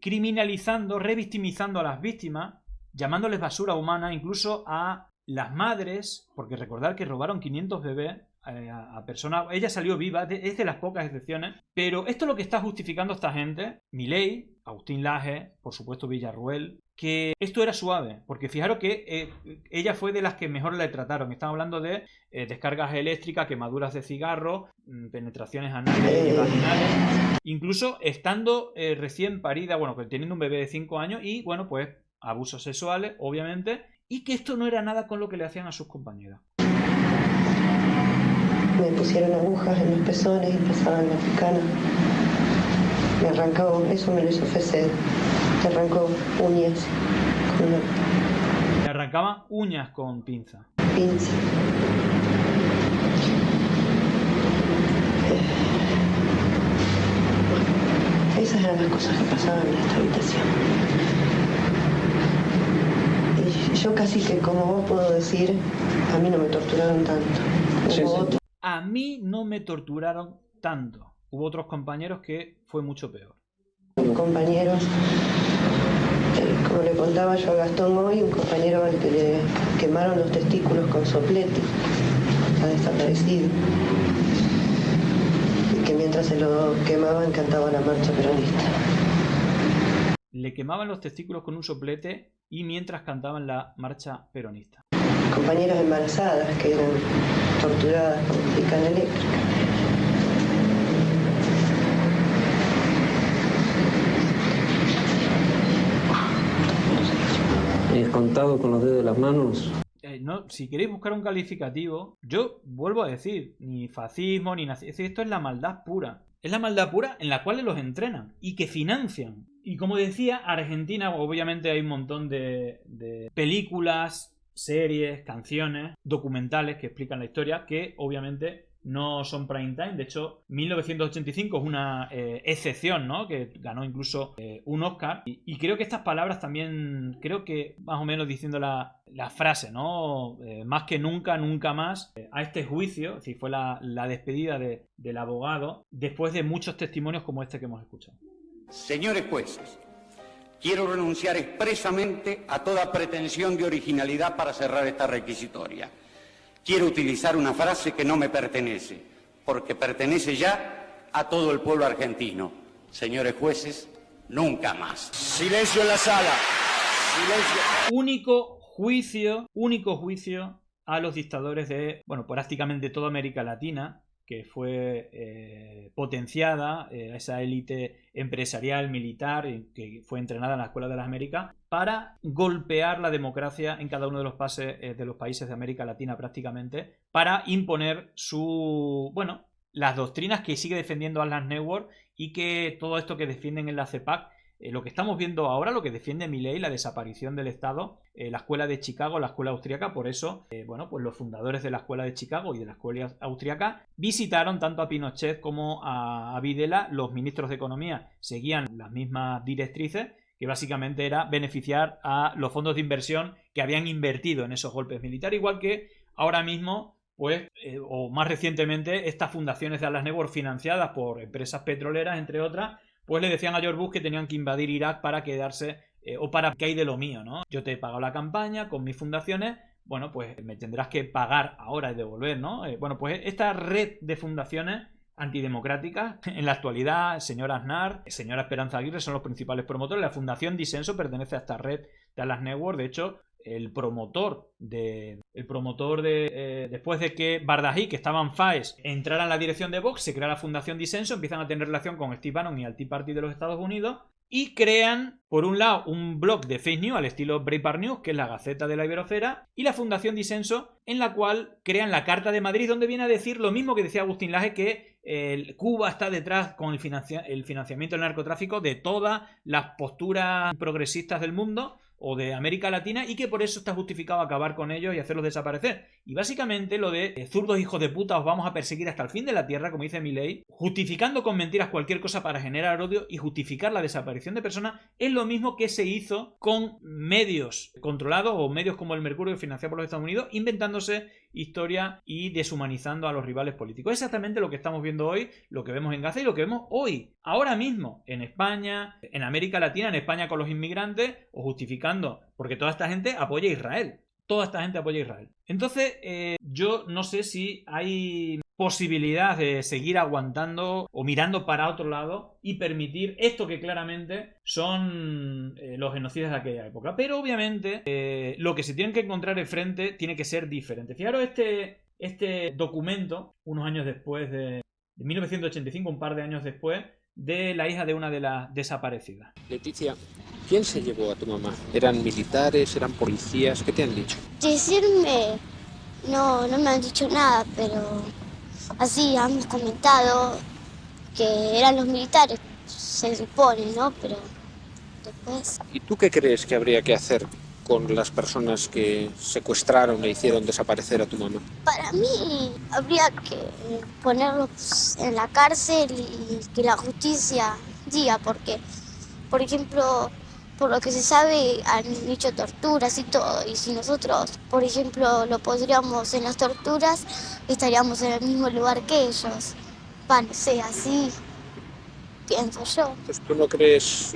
criminalizando, revictimizando a las víctimas, llamándoles basura humana, incluso a las madres, porque recordar que robaron 500 bebés a personas. Ella salió viva, es de las pocas excepciones, pero esto es lo que está justificando esta gente, Milei, Agustín Laje, por supuesto Villarruel, que esto era suave, porque fijaros que ella fue de las que mejor le trataron. Están hablando de descargas eléctricas, quemaduras de cigarro, penetraciones anales y vaginales, incluso estando recién parida, bueno, teniendo un bebé de 5 años y, bueno, pues abusos sexuales, obviamente, y que esto no era nada con lo que le hacían a sus compañeras. Me pusieron agujas en los pezones y pasaban la picana. Me arrancó, eso me lo hizo Fesed, me arrancó uñas. Le arrancaban uñas con pinza. Pinza. Esas eran las cosas que pasaban en esta habitación. Y yo casi que, como vos puedo decir, a mí no me torturaron tanto. A mí no me torturaron tanto. Hubo otros compañeros que fue mucho peor. Compañeros, como le contaba yo a Gastón hoy, un compañero al que le quemaron los testículos con soplete, ha desaparecido, y que mientras se lo quemaban cantaba la marcha peronista. Le quemaban los testículos con un soplete y mientras cantaban la marcha peronista. Compañeras embarazadas que eran torturadas con picana eléctrica. ¿Es contado con los dedos de las manos? No, si queréis buscar un calificativo, yo vuelvo a decir, ni fascismo, ni nazismo, esto es la maldad pura. Es la maldad pura en la cual los entrenan y que financian. Y como decía, Argentina, obviamente hay un montón de películas, series, canciones, documentales que explican la historia, que obviamente no son prime time. De hecho, 1985 es una excepción, ¿no? Que ganó incluso un Oscar. Y creo que estas palabras también, creo que más o menos diciendo la frase, ¿no? Más que nunca, nunca más, a este juicio, es decir, fue la despedida del abogado, después de muchos testimonios como este que hemos escuchado. Señores jueces, quiero renunciar expresamente a toda pretensión de originalidad para cerrar esta requisitoria. Quiero utilizar una frase que no me pertenece, porque pertenece ya a todo el pueblo argentino. Señores jueces, nunca más. Silencio en la sala. Silencio. Único juicio a los dictadores de, bueno, prácticamente toda América Latina, que fue potenciada, esa élite empresarial, militar, que fue entrenada en la Escuela de las Américas, para golpear la democracia en cada uno de los países de América Latina prácticamente, para imponer las doctrinas que sigue defendiendo Alan Neuwirth y que todo esto que defienden en la CEPAC, lo que estamos viendo ahora, lo que defiende Milei, la desaparición del Estado, la escuela de Chicago, la escuela austríaca. Por eso, pues los fundadores de la escuela de Chicago y de la escuela austríaca visitaron tanto a Pinochet como a Videla. Los ministros de Economía seguían las mismas directrices, que básicamente era beneficiar a los fondos de inversión que habían invertido en esos golpes militares, igual que ahora mismo, pues, o más recientemente, estas fundaciones de Alan Neuwirth financiadas por empresas petroleras, entre otras, pues le decían a George Bush que tenían que invadir Irak para quedarse, o para que hay de lo mío, ¿no? Yo te he pagado la campaña con mis fundaciones, bueno, pues me tendrás que pagar ahora y devolver, ¿no? Bueno, pues esta red de fundaciones antidemocráticas, en la actualidad, el señor Aznar, señora Esperanza Aguirre son los principales promotores. La Fundación Disenso pertenece a esta red de Alan Neuwirth. De hecho, el promotor de después de que Bardají, que estaba en FAES, entrara en la dirección de Vox, se crea la Fundación Disenso, empiezan a tener relación con Steve Bannon y al Tea Party de los Estados Unidos y crean, por un lado, un blog de fake news al estilo Breitbart News, que es la Gaceta de la Iberosfera, y la Fundación Disenso, en la cual crean la Carta de Madrid, donde viene a decir lo mismo que decía Agustín Laje, que Cuba está detrás con el financiamiento del narcotráfico de todas las posturas progresistas del mundo o de América Latina, y que por eso está justificado acabar con ellos y hacerlos desaparecer. Y básicamente lo de zurdos hijos de puta, os vamos a perseguir hasta el fin de la tierra, como dice Milei, justificando con mentiras cualquier cosa para generar odio y justificar la desaparición de personas, es lo mismo que se hizo con medios controlados o medios como el Mercurio financiado por los Estados Unidos, inventándose historia y deshumanizando a los rivales políticos. Es exactamente lo que estamos viendo hoy, lo que vemos en Gaza y lo que vemos hoy, ahora mismo, en España, en América Latina, en España con los inmigrantes, o justificando, porque toda esta gente apoya a Israel. Toda esta gente apoya a Israel. Entonces, yo no sé si hay posibilidad de seguir aguantando o mirando para otro lado y permitir esto que claramente son los genocidas de aquella época. Pero obviamente lo que se tienen que encontrar enfrente tiene que ser diferente. Fijaros este documento, unos años después de 1985, un par de años después, de la hija de una de las desaparecidas. Leticia, ¿quién se llevó a tu mamá? ¿Eran militares? ¿Eran policías? ¿Qué te han dicho? Decirme, no me han dicho nada, pero así hemos comentado que eran los militares, se supone, ¿no? Pero después... ¿Y tú qué crees que habría que hacer con las personas que secuestraron e hicieron desaparecer a tu mamá? Para mí habría que ponerlos en la cárcel y que la justicia diga, porque, por ejemplo, por lo que se sabe, han hecho torturas y todo, y si nosotros, por ejemplo, lo podríamos en las torturas, estaríamos en el mismo lugar que ellos. No sé, así pienso yo. Pues tú no crees,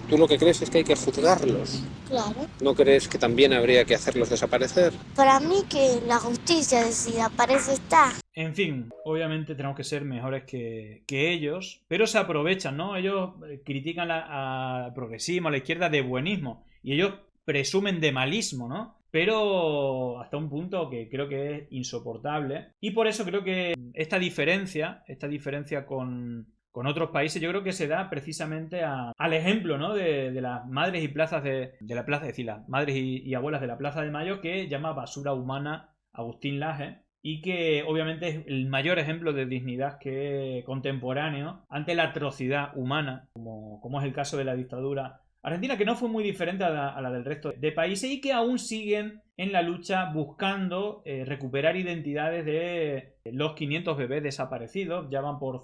tú lo que crees es que hay que juzgarlos. Claro. ¿No crees que también habría que hacerlos desaparecer? Para mí que la justicia decida, para eso está. En fin, obviamente tenemos que ser mejores que ellos, pero se aprovechan, ¿no? Ellos critican al progresismo, a la izquierda, de buenismo, y ellos presumen de malismo, ¿no? Pero hasta un punto que creo que es insoportable, y por eso creo que esta diferencia con otros países, yo creo que se da precisamente al ejemplo, ¿no? de las madres y plazas de la plaza, es decir, las madres y abuelas de la Plaza de Mayo, que llama basura humana Agustín Laje, y que obviamente es el mayor ejemplo de dignidad que contemporáneo ante la atrocidad humana, como es el caso de la dictadura argentina, que no fue muy diferente a la del resto de países, y que aún siguen en la lucha buscando recuperar identidades de los 500 bebés desaparecidos. Ya van por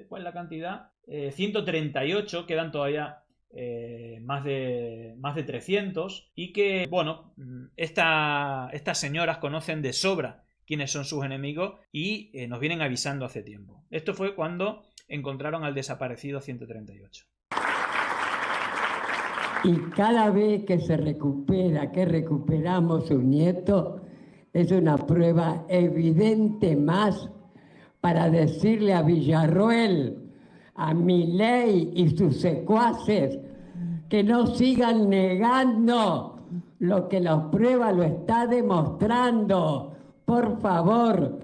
¿cuál es la cantidad? 138, quedan todavía más de 300, y que, bueno, estas señoras conocen de sobra quiénes son sus enemigos y nos vienen avisando hace tiempo. Esto fue cuando encontraron al desaparecido 138. Y cada vez que se recupera, que recuperamos un nieto, es una prueba evidente más para decirle a Villarroel, a Milei y sus secuaces, que no sigan negando lo que la prueba lo está demostrando. Por favor,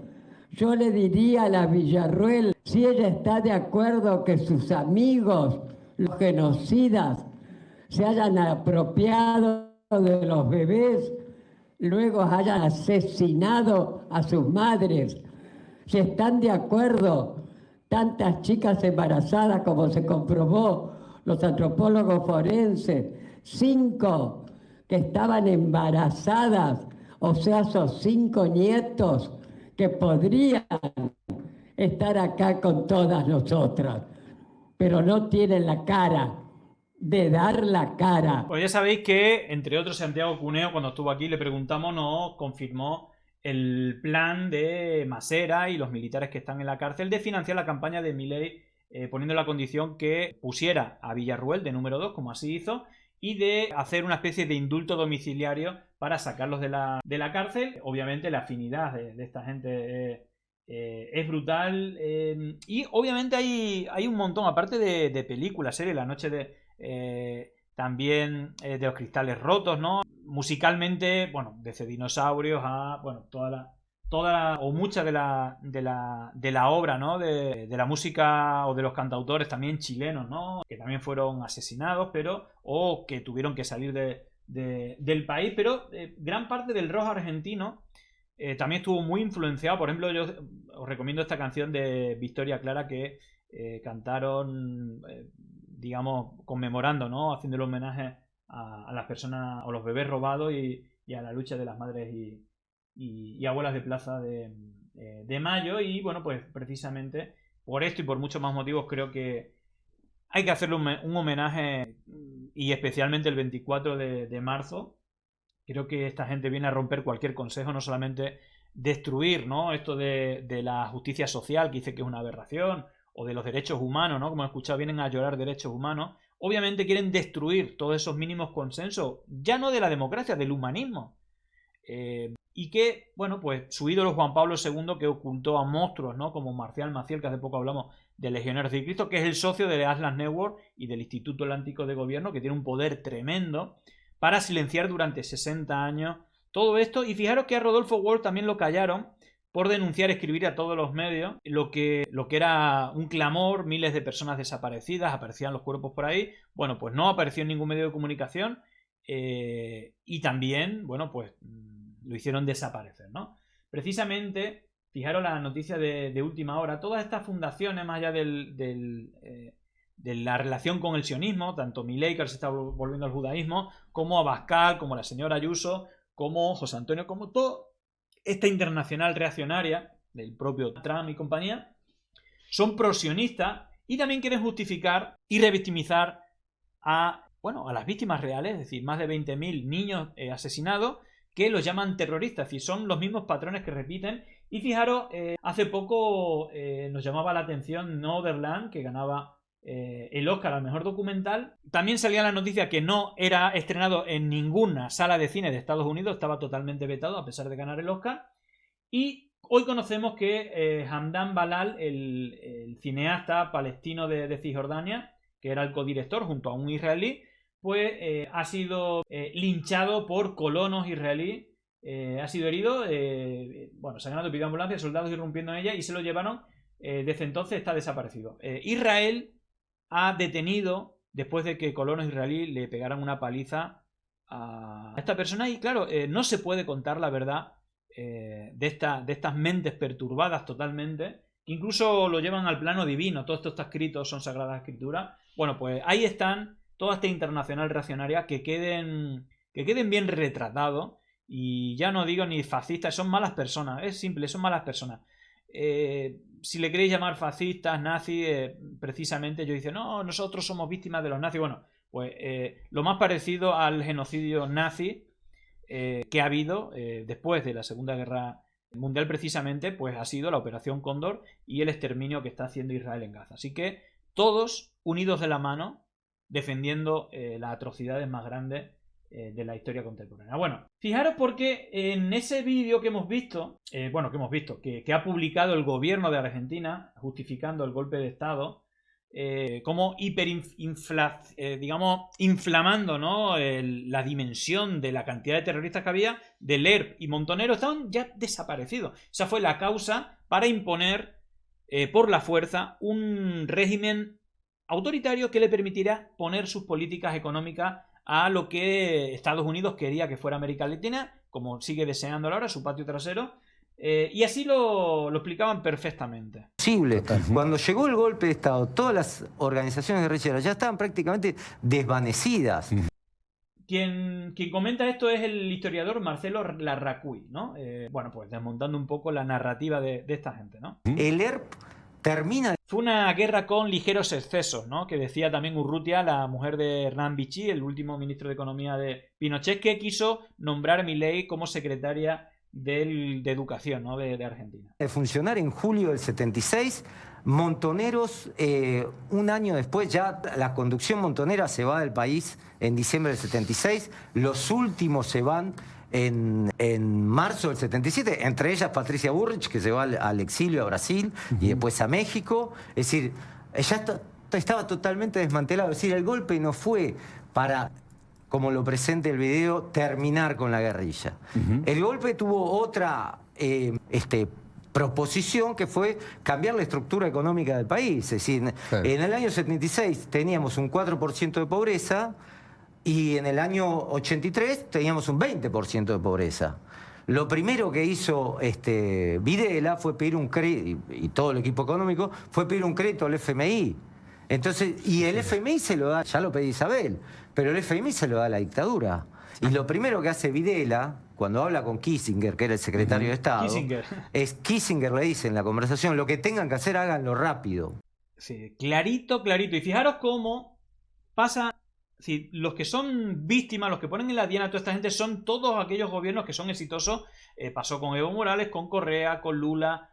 yo le diría a la Villarroel, si ella está de acuerdo que sus amigos, los genocidas, se hayan apropiado de los bebés, luego hayan asesinado a sus madres. Si están de acuerdo, tantas chicas embarazadas como se comprobó, los antropólogos forenses, 5 que estaban embarazadas, o sea, esos 5 nietos que podrían estar acá con todas nosotras, pero no tienen la cara de dar la cara. Pues ya sabéis que, entre otros, Santiago Cuneo, cuando estuvo aquí, le preguntamos, nos confirmó el plan de Masera y los militares que están en la cárcel de financiar la campaña de Milei, poniendo la condición que pusiera a Villarroel de número 2, como así hizo, y de hacer una especie de indulto domiciliario para sacarlos de la cárcel. Obviamente la afinidad de esta gente es brutal, y obviamente hay un montón, aparte de películas, series, La noche también de los cristales rotos, ¿no? Musicalmente, bueno, desde dinosaurios a, bueno, toda o mucha de la obra, ¿no? De la música o de los cantautores también chilenos, ¿no? Que también fueron asesinados, o que tuvieron que salir del país, pero gran parte del rock argentino también estuvo muy influenciado. Por ejemplo, yo os recomiendo esta canción de Victoria Clara que cantaron, digamos, conmemorando, ¿no? Haciendo el homenaje a las personas o los bebés robados y a la lucha de las madres y abuelas de Plaza de Mayo. Y bueno, pues precisamente por esto y por muchos más motivos creo que hay que hacerle un homenaje, y especialmente el 24 de marzo. Creo que esta gente viene a romper cualquier consejo, no solamente destruir, ¿no? Esto de la justicia social, que dice que es una aberración, o de los derechos humanos, ¿no? Como he escuchado, vienen a llorar derechos humanos. Obviamente quieren destruir todos esos mínimos consensos, ya no de la democracia, del humanismo. Y que, bueno, pues su ídolo Juan Pablo II, que ocultó a monstruos, ¿no? Como Marcial Maciel, que hace poco hablamos de Legionarios de Cristo, que es el socio de Atlas Network y del Instituto Atlántico de Gobierno, que tiene un poder tremendo para silenciar durante 60 años todo esto. Y fijaros que a Rodolfo Walsh también lo callaron por denunciar, escribir a todos los medios lo que era un clamor, miles de personas desaparecidas, aparecían los cuerpos por ahí. Bueno, pues no apareció en ningún medio de comunicación, y también, bueno, pues lo hicieron desaparecer, ¿no? Precisamente, fijaros la noticia de última hora, todas estas fundaciones, más allá de la relación con el sionismo, tanto Milei, que ahora se está volviendo al judaísmo, como Abascal, como la señora Ayuso, como José Antonio, como toda esta internacional reaccionaria del propio Trump y compañía, son prosionistas y también quieren justificar y revictimizar a las víctimas reales, es decir, más de 20.000 niños asesinados, que los llaman terroristas, es decir, son los mismos patrones que repiten. Y fijaros, hace poco nos llamaba la atención Nomadland, que ganaba el Oscar al mejor documental. También salía la noticia que no era estrenado en ninguna sala de cine de Estados Unidos, estaba totalmente vetado a pesar de ganar el Oscar. Y hoy conocemos que Hamdan Balal, el cineasta palestino de Cisjordania, que era el codirector junto a un israelí, pues ha sido linchado por colonos israelíes, ha sido herido, sangrando, pidió ambulancia, soldados irrumpiendo en ella y se lo llevaron. Desde entonces está desaparecido. Israel ha detenido, después de que colonos israelíes le pegaran una paliza a esta persona, y claro, no se puede contar la verdad de estas mentes perturbadas totalmente, que incluso lo llevan al plano divino. Todo esto está escrito, son sagradas escrituras. Bueno, pues ahí están toda esta internacional reaccionaria, que queden bien retratados. Y ya no digo ni fascistas, son malas personas, es simple, son malas personas. Si le queréis llamar fascistas, nazis, precisamente ellos dicen, no, nosotros somos víctimas de los nazis. Bueno, pues lo más parecido al genocidio nazi que ha habido después de la Segunda Guerra Mundial, precisamente, pues ha sido la Operación Cóndor y el exterminio que está haciendo Israel en Gaza. Así que todos unidos de la mano, defendiendo las atrocidades más grandes de la historia contemporánea. Bueno, fijaros porque en ese vídeo que hemos visto, que ha publicado el gobierno de Argentina, justificando el golpe de Estado, como inflamando, ¿no? La dimensión de la cantidad de terroristas que había, de Lerp y Montonero, estaban ya desaparecidos. Esa fue la causa para imponer por la fuerza un régimen autoritario que le permitirá poner sus políticas económicas a lo que Estados Unidos quería que fuera América Latina, como sigue deseando ahora, su patio trasero, y así lo explicaban perfectamente. Cuando llegó el golpe de Estado, todas las organizaciones guerrilleras ya estaban prácticamente desvanecidas. Quien comenta esto es el historiador Marcelo Larracuy, ¿no? Pues desmontando un poco la narrativa de esta gente, ¿no? El ERP termina... Fue una guerra con ligeros excesos, ¿no? Que decía también Urrutia, la mujer de Hernán Vichy, el último ministro de Economía de Pinochet, que quiso nombrar a Milei como secretaria de Educación, ¿no? de Argentina. De funcionar en julio del 76, Montoneros, un año después ya la conducción montonera se va del país en diciembre del 76, los últimos se van en marzo del 77, entre ellas Patricia Bullrich, que se va al exilio a Brasil y después a México. Es decir, ya estaba totalmente desmantelado. Es decir, el golpe no fue para, como lo presenta el video, terminar con la guerrilla. El golpe tuvo otra proposición, que fue cambiar la estructura económica del país. Es decir, en el año 76 teníamos un 4% de pobreza, y en el año 83 teníamos un 20% de pobreza. Lo primero que hizo Videla fue pedir un crédito, y todo el equipo económico, fue pedir un crédito al FMI. Entonces, y el FMI se lo da, ya lo pedí Isabel, pero el FMI se lo da a la dictadura. Y lo primero que hace Videla, cuando habla con Kissinger, que era el secretario de Estado, Kissinger le dice en la conversación, lo que tengan que hacer, háganlo rápido. Sí, clarito, clarito. Y fijaros cómo pasa... Si los que son víctimas, los que ponen en la diana a toda esta gente son todos aquellos gobiernos que son exitosos. Pasó con Evo Morales, con Correa, con Lula.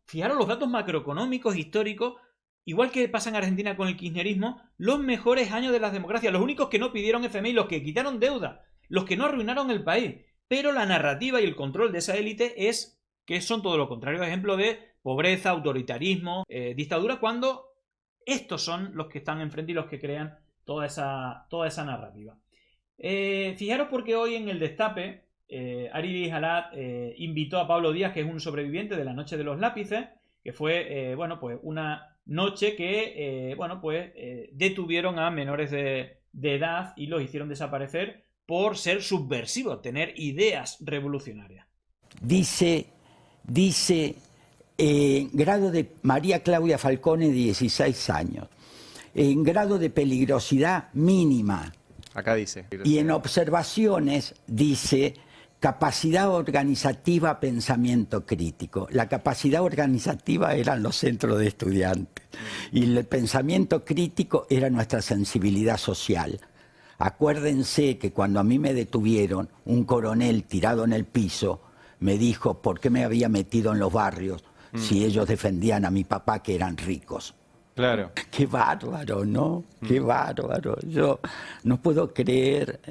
Fijaros los datos macroeconómicos, históricos, igual que pasa en Argentina con el kirchnerismo, los mejores años de las democracias. Los únicos que no pidieron FMI, los que quitaron deuda, los que no arruinaron el país. Pero la narrativa y el control de esa élite es que son todo lo contrario. Ejemplo de pobreza, autoritarismo, dictadura, cuando estos son los que están enfrente y los que crean toda esa narrativa. Fijaros porque hoy en el Destape, Ari Halat invitó a Pablo Díaz, que es un sobreviviente de la Noche de los Lápices, que fue una noche que detuvieron a menores de edad y los hicieron desaparecer por ser subversivos, tener ideas revolucionarias. Dice grado de María Claudia Falcone, 16 años. En grado de peligrosidad mínima. Acá dice. Y en observaciones dice capacidad organizativa, pensamiento crítico. La capacidad organizativa eran los centros de estudiantes y el pensamiento crítico era nuestra sensibilidad social. Acuérdense que cuando a mí me detuvieron, un coronel tirado en el piso me dijo por qué me había metido en los barrios si ellos defendían a mi papá, que eran ricos. Claro. Qué bárbaro, ¿no? Qué bárbaro. Yo no puedo creer,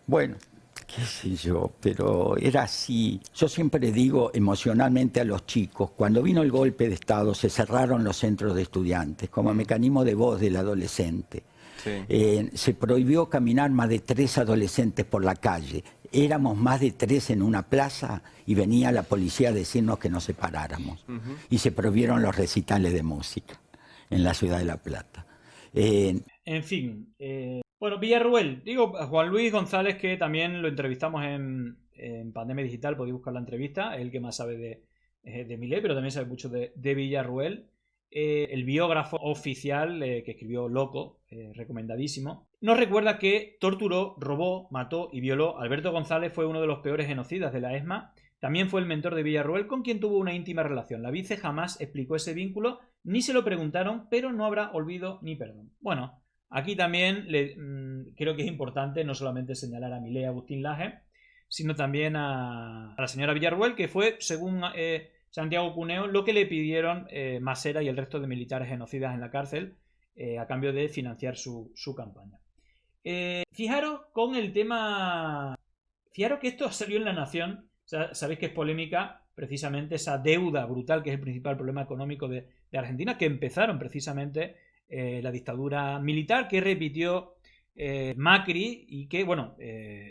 bueno, qué sé yo, pero era así. Yo siempre digo emocionalmente a los chicos, cuando vino el golpe de Estado se cerraron los centros de estudiantes como mecanismo de voz del adolescente. Sí. Se prohibió caminar más de 3 adolescentes por la calle. Éramos más de 3 en una plaza y venía la policía a decirnos que nos separáramos. Y se prohibieron los recitales de música en la ciudad de La Plata. En fin, Villarruel, Juan Luis González, que también lo entrevistamos en Pandemia Digital, podéis buscar la entrevista, es el que más sabe de Milei, pero también sabe mucho de Villarruel. El biógrafo oficial que escribió Loco, recomendadísimo, nos recuerda que torturó, robó, mató y violó. Alberto González fue uno de los peores genocidas de la ESMA. También fue el mentor de Villarruel, con quien tuvo una íntima relación. La vice jamás explicó ese vínculo, ni se lo preguntaron, pero no habrá olvido ni perdón. Bueno, aquí también creo que es importante no solamente señalar a Milei, Agustín Laje, sino también a la señora Villarruel, que fue, según Santiago Cuneo, lo que le pidieron Masera y el resto de militares genocidas en la cárcel a cambio de financiar su campaña. Fijaros con el tema... Fijaros que esto salió en La Nación. O sea, sabéis que es polémica precisamente esa deuda brutal, que es el principal problema económico de Argentina, que empezaron precisamente la dictadura militar, que repitió Macri y que,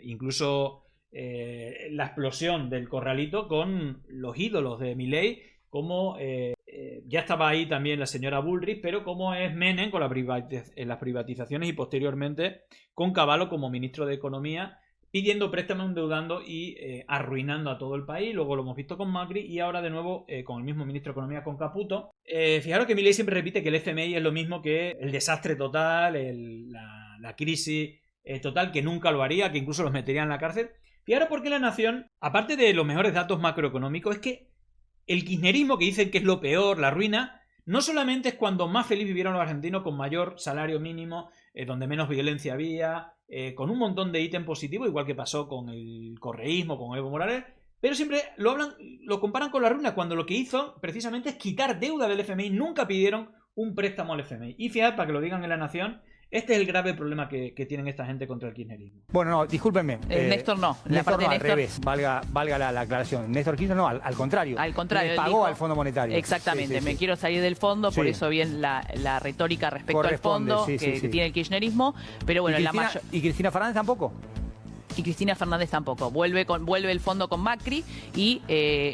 incluso la explosión del corralito con los ídolos de Milei, como ya estaba ahí también la señora Bullrich, pero como es Menem con las privatizaciones y posteriormente con Cavallo como ministro de Economía, pidiendo préstamos, endeudando y arruinando a todo el país. Luego lo hemos visto con Macri y ahora de nuevo con el mismo ministro de Economía, con Caputo. Fijaros que Milei siempre repite que el FMI es lo mismo que el desastre total, la crisis total, que nunca lo haría, que incluso los metería en la cárcel. Fijaros por qué La Nación, aparte de los mejores datos macroeconómicos, es que el kirchnerismo, que dicen que es lo peor, la ruina, no solamente es cuando más feliz vivieron los argentinos, con mayor salario mínimo, donde menos violencia había, con un montón de ítems positivos, igual que pasó con el correísmo, con Evo Morales, pero siempre lo comparan con la ruina, cuando lo que hizo precisamente es quitar deuda del FMI. Nunca pidieron un préstamo al FMI. Y fíjate, para que lo digan en La Nación, este es el grave problema que tienen esta gente contra el kirchnerismo. Bueno, no, discúlpenme. Néstor no. Néstor no, al Néstor... revés, valga la aclaración. Néstor Kirchner no, al contrario. Al contrario. Le pagó al Fondo Monetario. Exactamente, me quiero salir del fondo, por eso bien la retórica respecto al fondo que tiene el kirchnerismo. Pero bueno, ¿Y Cristina Fernández tampoco? y Cristina Fernández tampoco. Vuelve el fondo con Macri y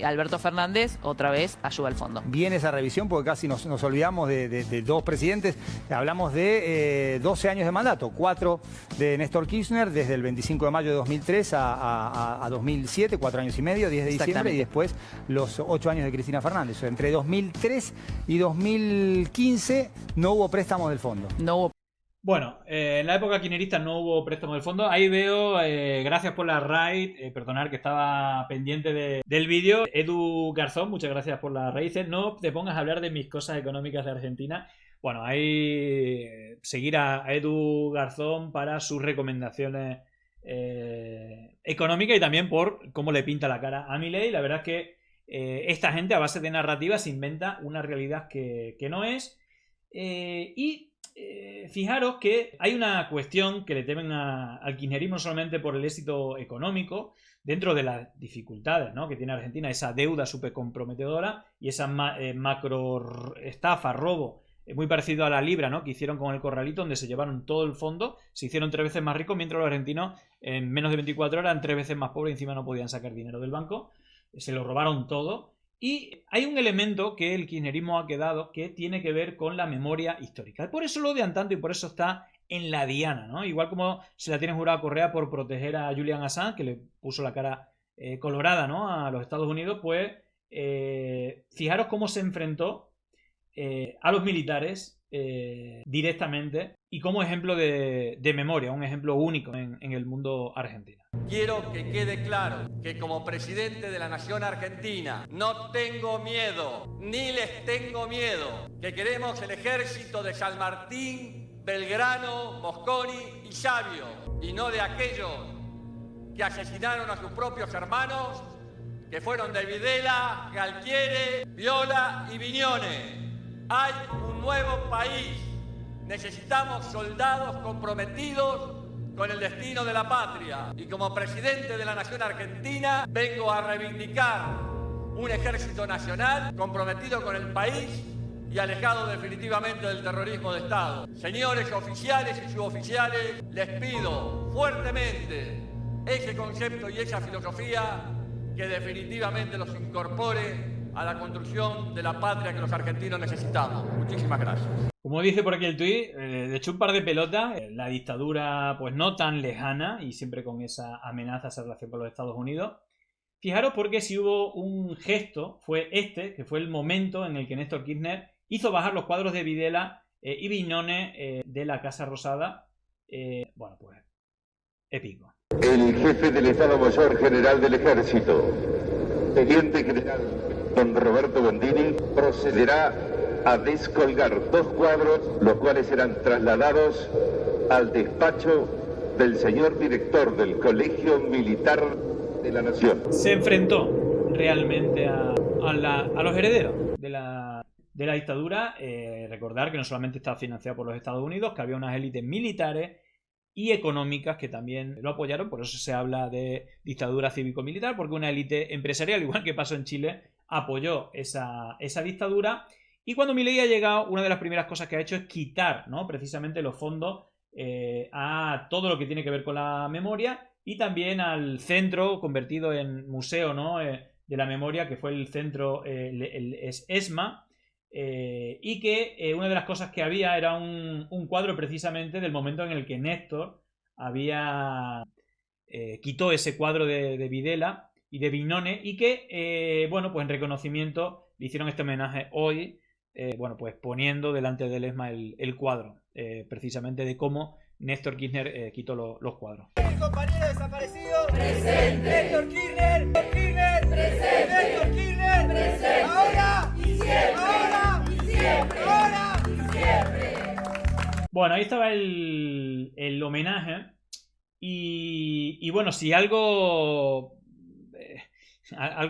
Alberto Fernández otra vez ayuda al fondo. Viene esa revisión porque casi nos olvidamos de dos presidentes. Hablamos de 12 años de mandato, 4 de Néstor Kirchner desde el 25 de mayo de 2003 a 2007, 4 años y medio, 10 de diciembre, y después los 8 años de Cristina Fernández. O sea, entre 2003 y 2015 no hubo préstamos del fondo. No hubo. Bueno, en la época kirchnerista no hubo préstamo del fondo. Ahí veo, gracias por la raid, perdonar que estaba pendiente del vídeo. Edu Garzón, muchas gracias por la raíz. No te pongas a hablar de mis cosas económicas de Argentina. Bueno, ahí seguir a Edu Garzón para sus recomendaciones económicas y también por cómo le pinta la cara a Milei. La verdad es que esta gente a base de narrativa se inventa una realidad que no es. Fijaros que hay una cuestión que le temen al kirchnerismo no solamente por el éxito económico, dentro de las dificultades, ¿no?, que tiene Argentina, esa deuda súper comprometedora y esa macro estafa, robo, muy parecido a la libra, ¿no?, que hicieron con el corralito, donde se llevaron todo el fondo, se hicieron 3 veces más ricos, mientras los argentinos en menos de 24 horas eran 3 veces más pobres y encima no podían sacar dinero del banco, se lo robaron todo. Y hay un elemento que el kirchnerismo ha quedado que tiene que ver con la memoria histórica. Por eso lo odian tanto y por eso está en la diana, ¿no? Igual como se la tiene jurado a Correa por proteger a Julian Assange, que le puso la cara colorada, ¿no?, a los Estados Unidos, pues fijaros cómo se enfrentó a los militares directamente y como ejemplo de memoria, un ejemplo único en el mundo argentino. Quiero que quede claro que como presidente de la nación argentina no tengo miedo, ni les tengo miedo, que queremos el ejército de San Martín, Belgrano, Mosconi y Sabio, y no de aquellos que asesinaron a sus propios hermanos, que fueron de Videla, Galtieri, Viola y Viñones. Hay un nuevo país, necesitamos soldados comprometidos con el destino de la patria. Y como presidente de la nación argentina, vengo a reivindicar un ejército nacional comprometido con el país y alejado definitivamente del terrorismo de Estado. Señores oficiales y suboficiales, les pido fuertemente ese concepto y esa filosofía que definitivamente los incorpore a la construcción de la patria que los argentinos necesitamos. Muchísimas gracias. Como dice por aquí el tuit, de hecho un par de pelotas, la dictadura pues no tan lejana y siempre con esa amenaza, esa relación con los Estados Unidos. Fijaros porque si hubo un gesto, fue que fue el momento en el que Néstor Kirchner hizo bajar los cuadros de Videla y Viñones de la Casa Rosada. Bueno, pues épico. El jefe del Estado Mayor General del Ejército, Teniente General don Roberto Bondini, procederá a descolgar 2 cuadros, los cuales serán trasladados al despacho del señor director del Colegio Militar de la Nación. Se enfrentó realmente a los herederos de la dictadura. Recordar que no solamente estaba financiado por los Estados Unidos, que había unas élites militares y económicas que también lo apoyaron, por eso se habla de dictadura cívico-militar, porque una élite empresarial, igual que pasó en Chile, apoyó esa dictadura. Y cuando Milei ha llegado, una de las primeras cosas que ha hecho es quitar, ¿no?, precisamente los fondos a todo lo que tiene que ver con la memoria y también al centro convertido en museo, ¿no?, de la memoria, que fue el centro, el ESMA, y que una de las cosas que había era un cuadro precisamente del momento en el que Néstor quitó ese cuadro de Videla y de Viñones y que, bueno, pues en reconocimiento le hicieron este homenaje hoy, bueno, pues poniendo delante del ESMA el cuadro, precisamente de cómo Néstor Kirchner quitó los cuadros. Compañero desaparecido, presente. Néstor Kirchner, presente. Néstor Kirchner, presente. Ahora y siempre. Ahora y siempre. Ahora y siempre. Bueno, ahí estaba el homenaje y bueno, si algo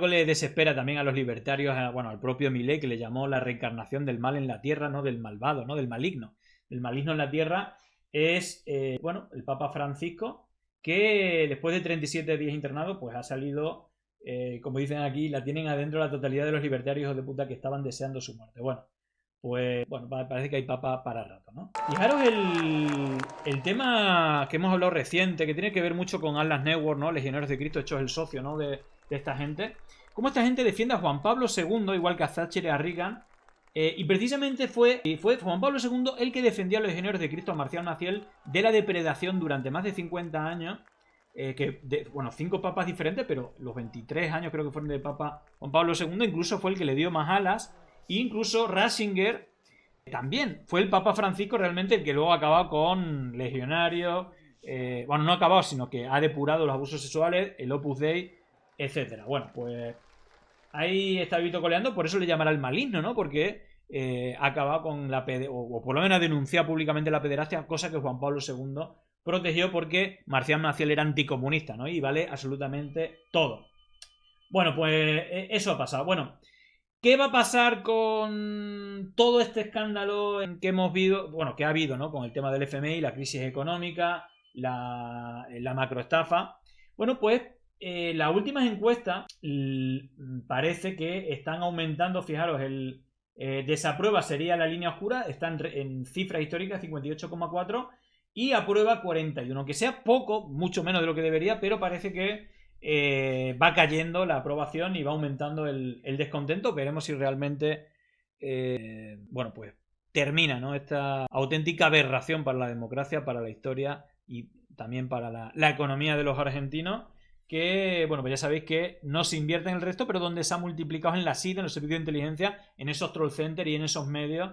le desespera también a los libertarios, bueno, al propio Milei, que le llamó la reencarnación del mal en la tierra, no del malvado, no del maligno. El maligno en la tierra es, bueno, el Papa Francisco, que después de 37 días internados, pues ha salido, como dicen aquí, la tienen adentro la totalidad de los libertarios hijos de puta que estaban deseando su muerte. Bueno, pues bueno, parece que hay papa para rato, ¿no? Fijaros el tema que hemos hablado reciente, que tiene que ver mucho con Atlas Network, ¿no? Legionarios de Cristo, hecho es el socio, ¿no? de esta gente. Cómo esta gente defiende a Juan Pablo II, igual que a Thatcher y a Reagan. Y precisamente fue Juan Pablo II el que defendió a los Legionarios de Cristo, a Marcial Maciel, de la depredación durante más de 50 años. 5 papas diferentes, pero los 23 años creo que fueron de Papa Juan Pablo II, incluso fue el que le dio más alas. E incluso Ratzinger también fue el Papa Francisco realmente el que luego ha acabado con legionarios. Bueno, no ha acabado, sino que ha depurado los abusos sexuales, el Opus Dei, etcétera. Bueno, pues ahí está Vito coleando, por eso le llamará el maligno, ¿no? Porque ha acabado con la o por lo menos ha denunciado públicamente la pederastia, cosa que Juan Pablo II protegió porque Marcial Maciel era anticomunista, ¿no? Y vale absolutamente todo. Bueno, pues eso ha pasado. Bueno, ¿qué va a pasar con todo este escándalo que hemos visto, bueno, que ha habido, ¿no? Con el tema del FMI, la crisis económica, la macroestafa. Bueno, pues las últimas encuestas parece que están aumentando. Fijaros, el desaprueba sería la línea oscura, está en cifras históricas 58,4 y aprueba 41, que sea poco, mucho menos de lo que debería, pero parece que va cayendo la aprobación y va aumentando el descontento. Veremos si realmente bueno, pues termina, ¿no? Esta auténtica aberración para la democracia, para la historia y también para la economía de los argentinos, que, bueno, pues ya sabéis que no se invierte en el resto, pero donde se ha multiplicado en la SID, en los servicios de inteligencia, en esos troll centers y en esos medios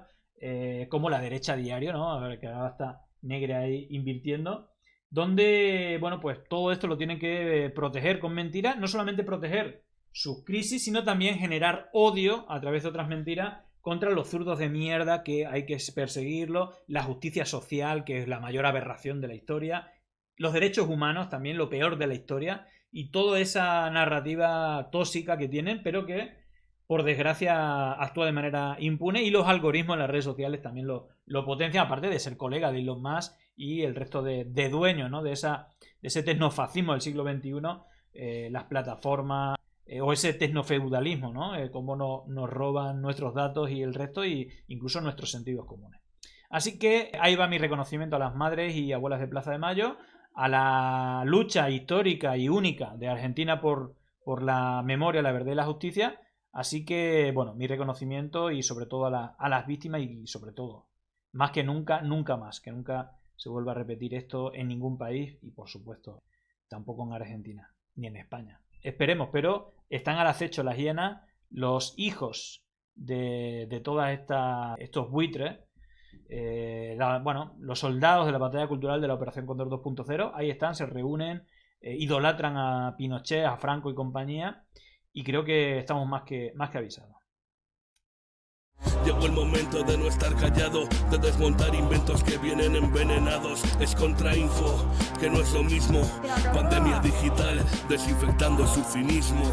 como La Derecha Diario, ¿no? A ver, que ahora está Negre ahí invirtiendo, donde, bueno, pues todo esto lo tienen que proteger con mentiras, no solamente proteger sus crisis, sino también generar odio a través de otras mentiras contra los zurdos de mierda, que hay que perseguirlo, la justicia social, que es la mayor aberración de la historia, los derechos humanos, también lo peor de la historia, y toda esa narrativa tóxica que tienen, pero que, por desgracia, actúa de manera impune, y los algoritmos en las redes sociales también lo potencian, aparte de ser colega de Elon Musk y el resto de dueños, ¿no? de ese tecnofascismo del siglo XXI, las plataformas, o ese tecnofeudalismo, ¿no? Cómo nos roban nuestros datos y el resto, y incluso nuestros sentidos comunes. Así que ahí va mi reconocimiento a las madres y abuelas de Plaza de Mayo, a la lucha histórica y única de Argentina por la memoria, la verdad y la justicia. Así que, bueno, mi reconocimiento y sobre todo a las víctimas, y sobre todo, más que nunca, nunca más, que nunca se vuelva a repetir esto en ningún país, y por supuesto tampoco en Argentina ni en España. Esperemos, pero están al acecho las hienas, los hijos de todas estos buitres. Bueno, los soldados de la batalla cultural de la Operación Cóndor 2.0, ahí están, se reúnen, idolatran a Pinochet, a Franco y compañía, y creo que estamos más que avisados. Llegó el momento de no estar callado, de desmontar inventos que vienen envenenados. Es contrainfo, que no es lo mismo. Pandemia digital, desinfectando su cinismo.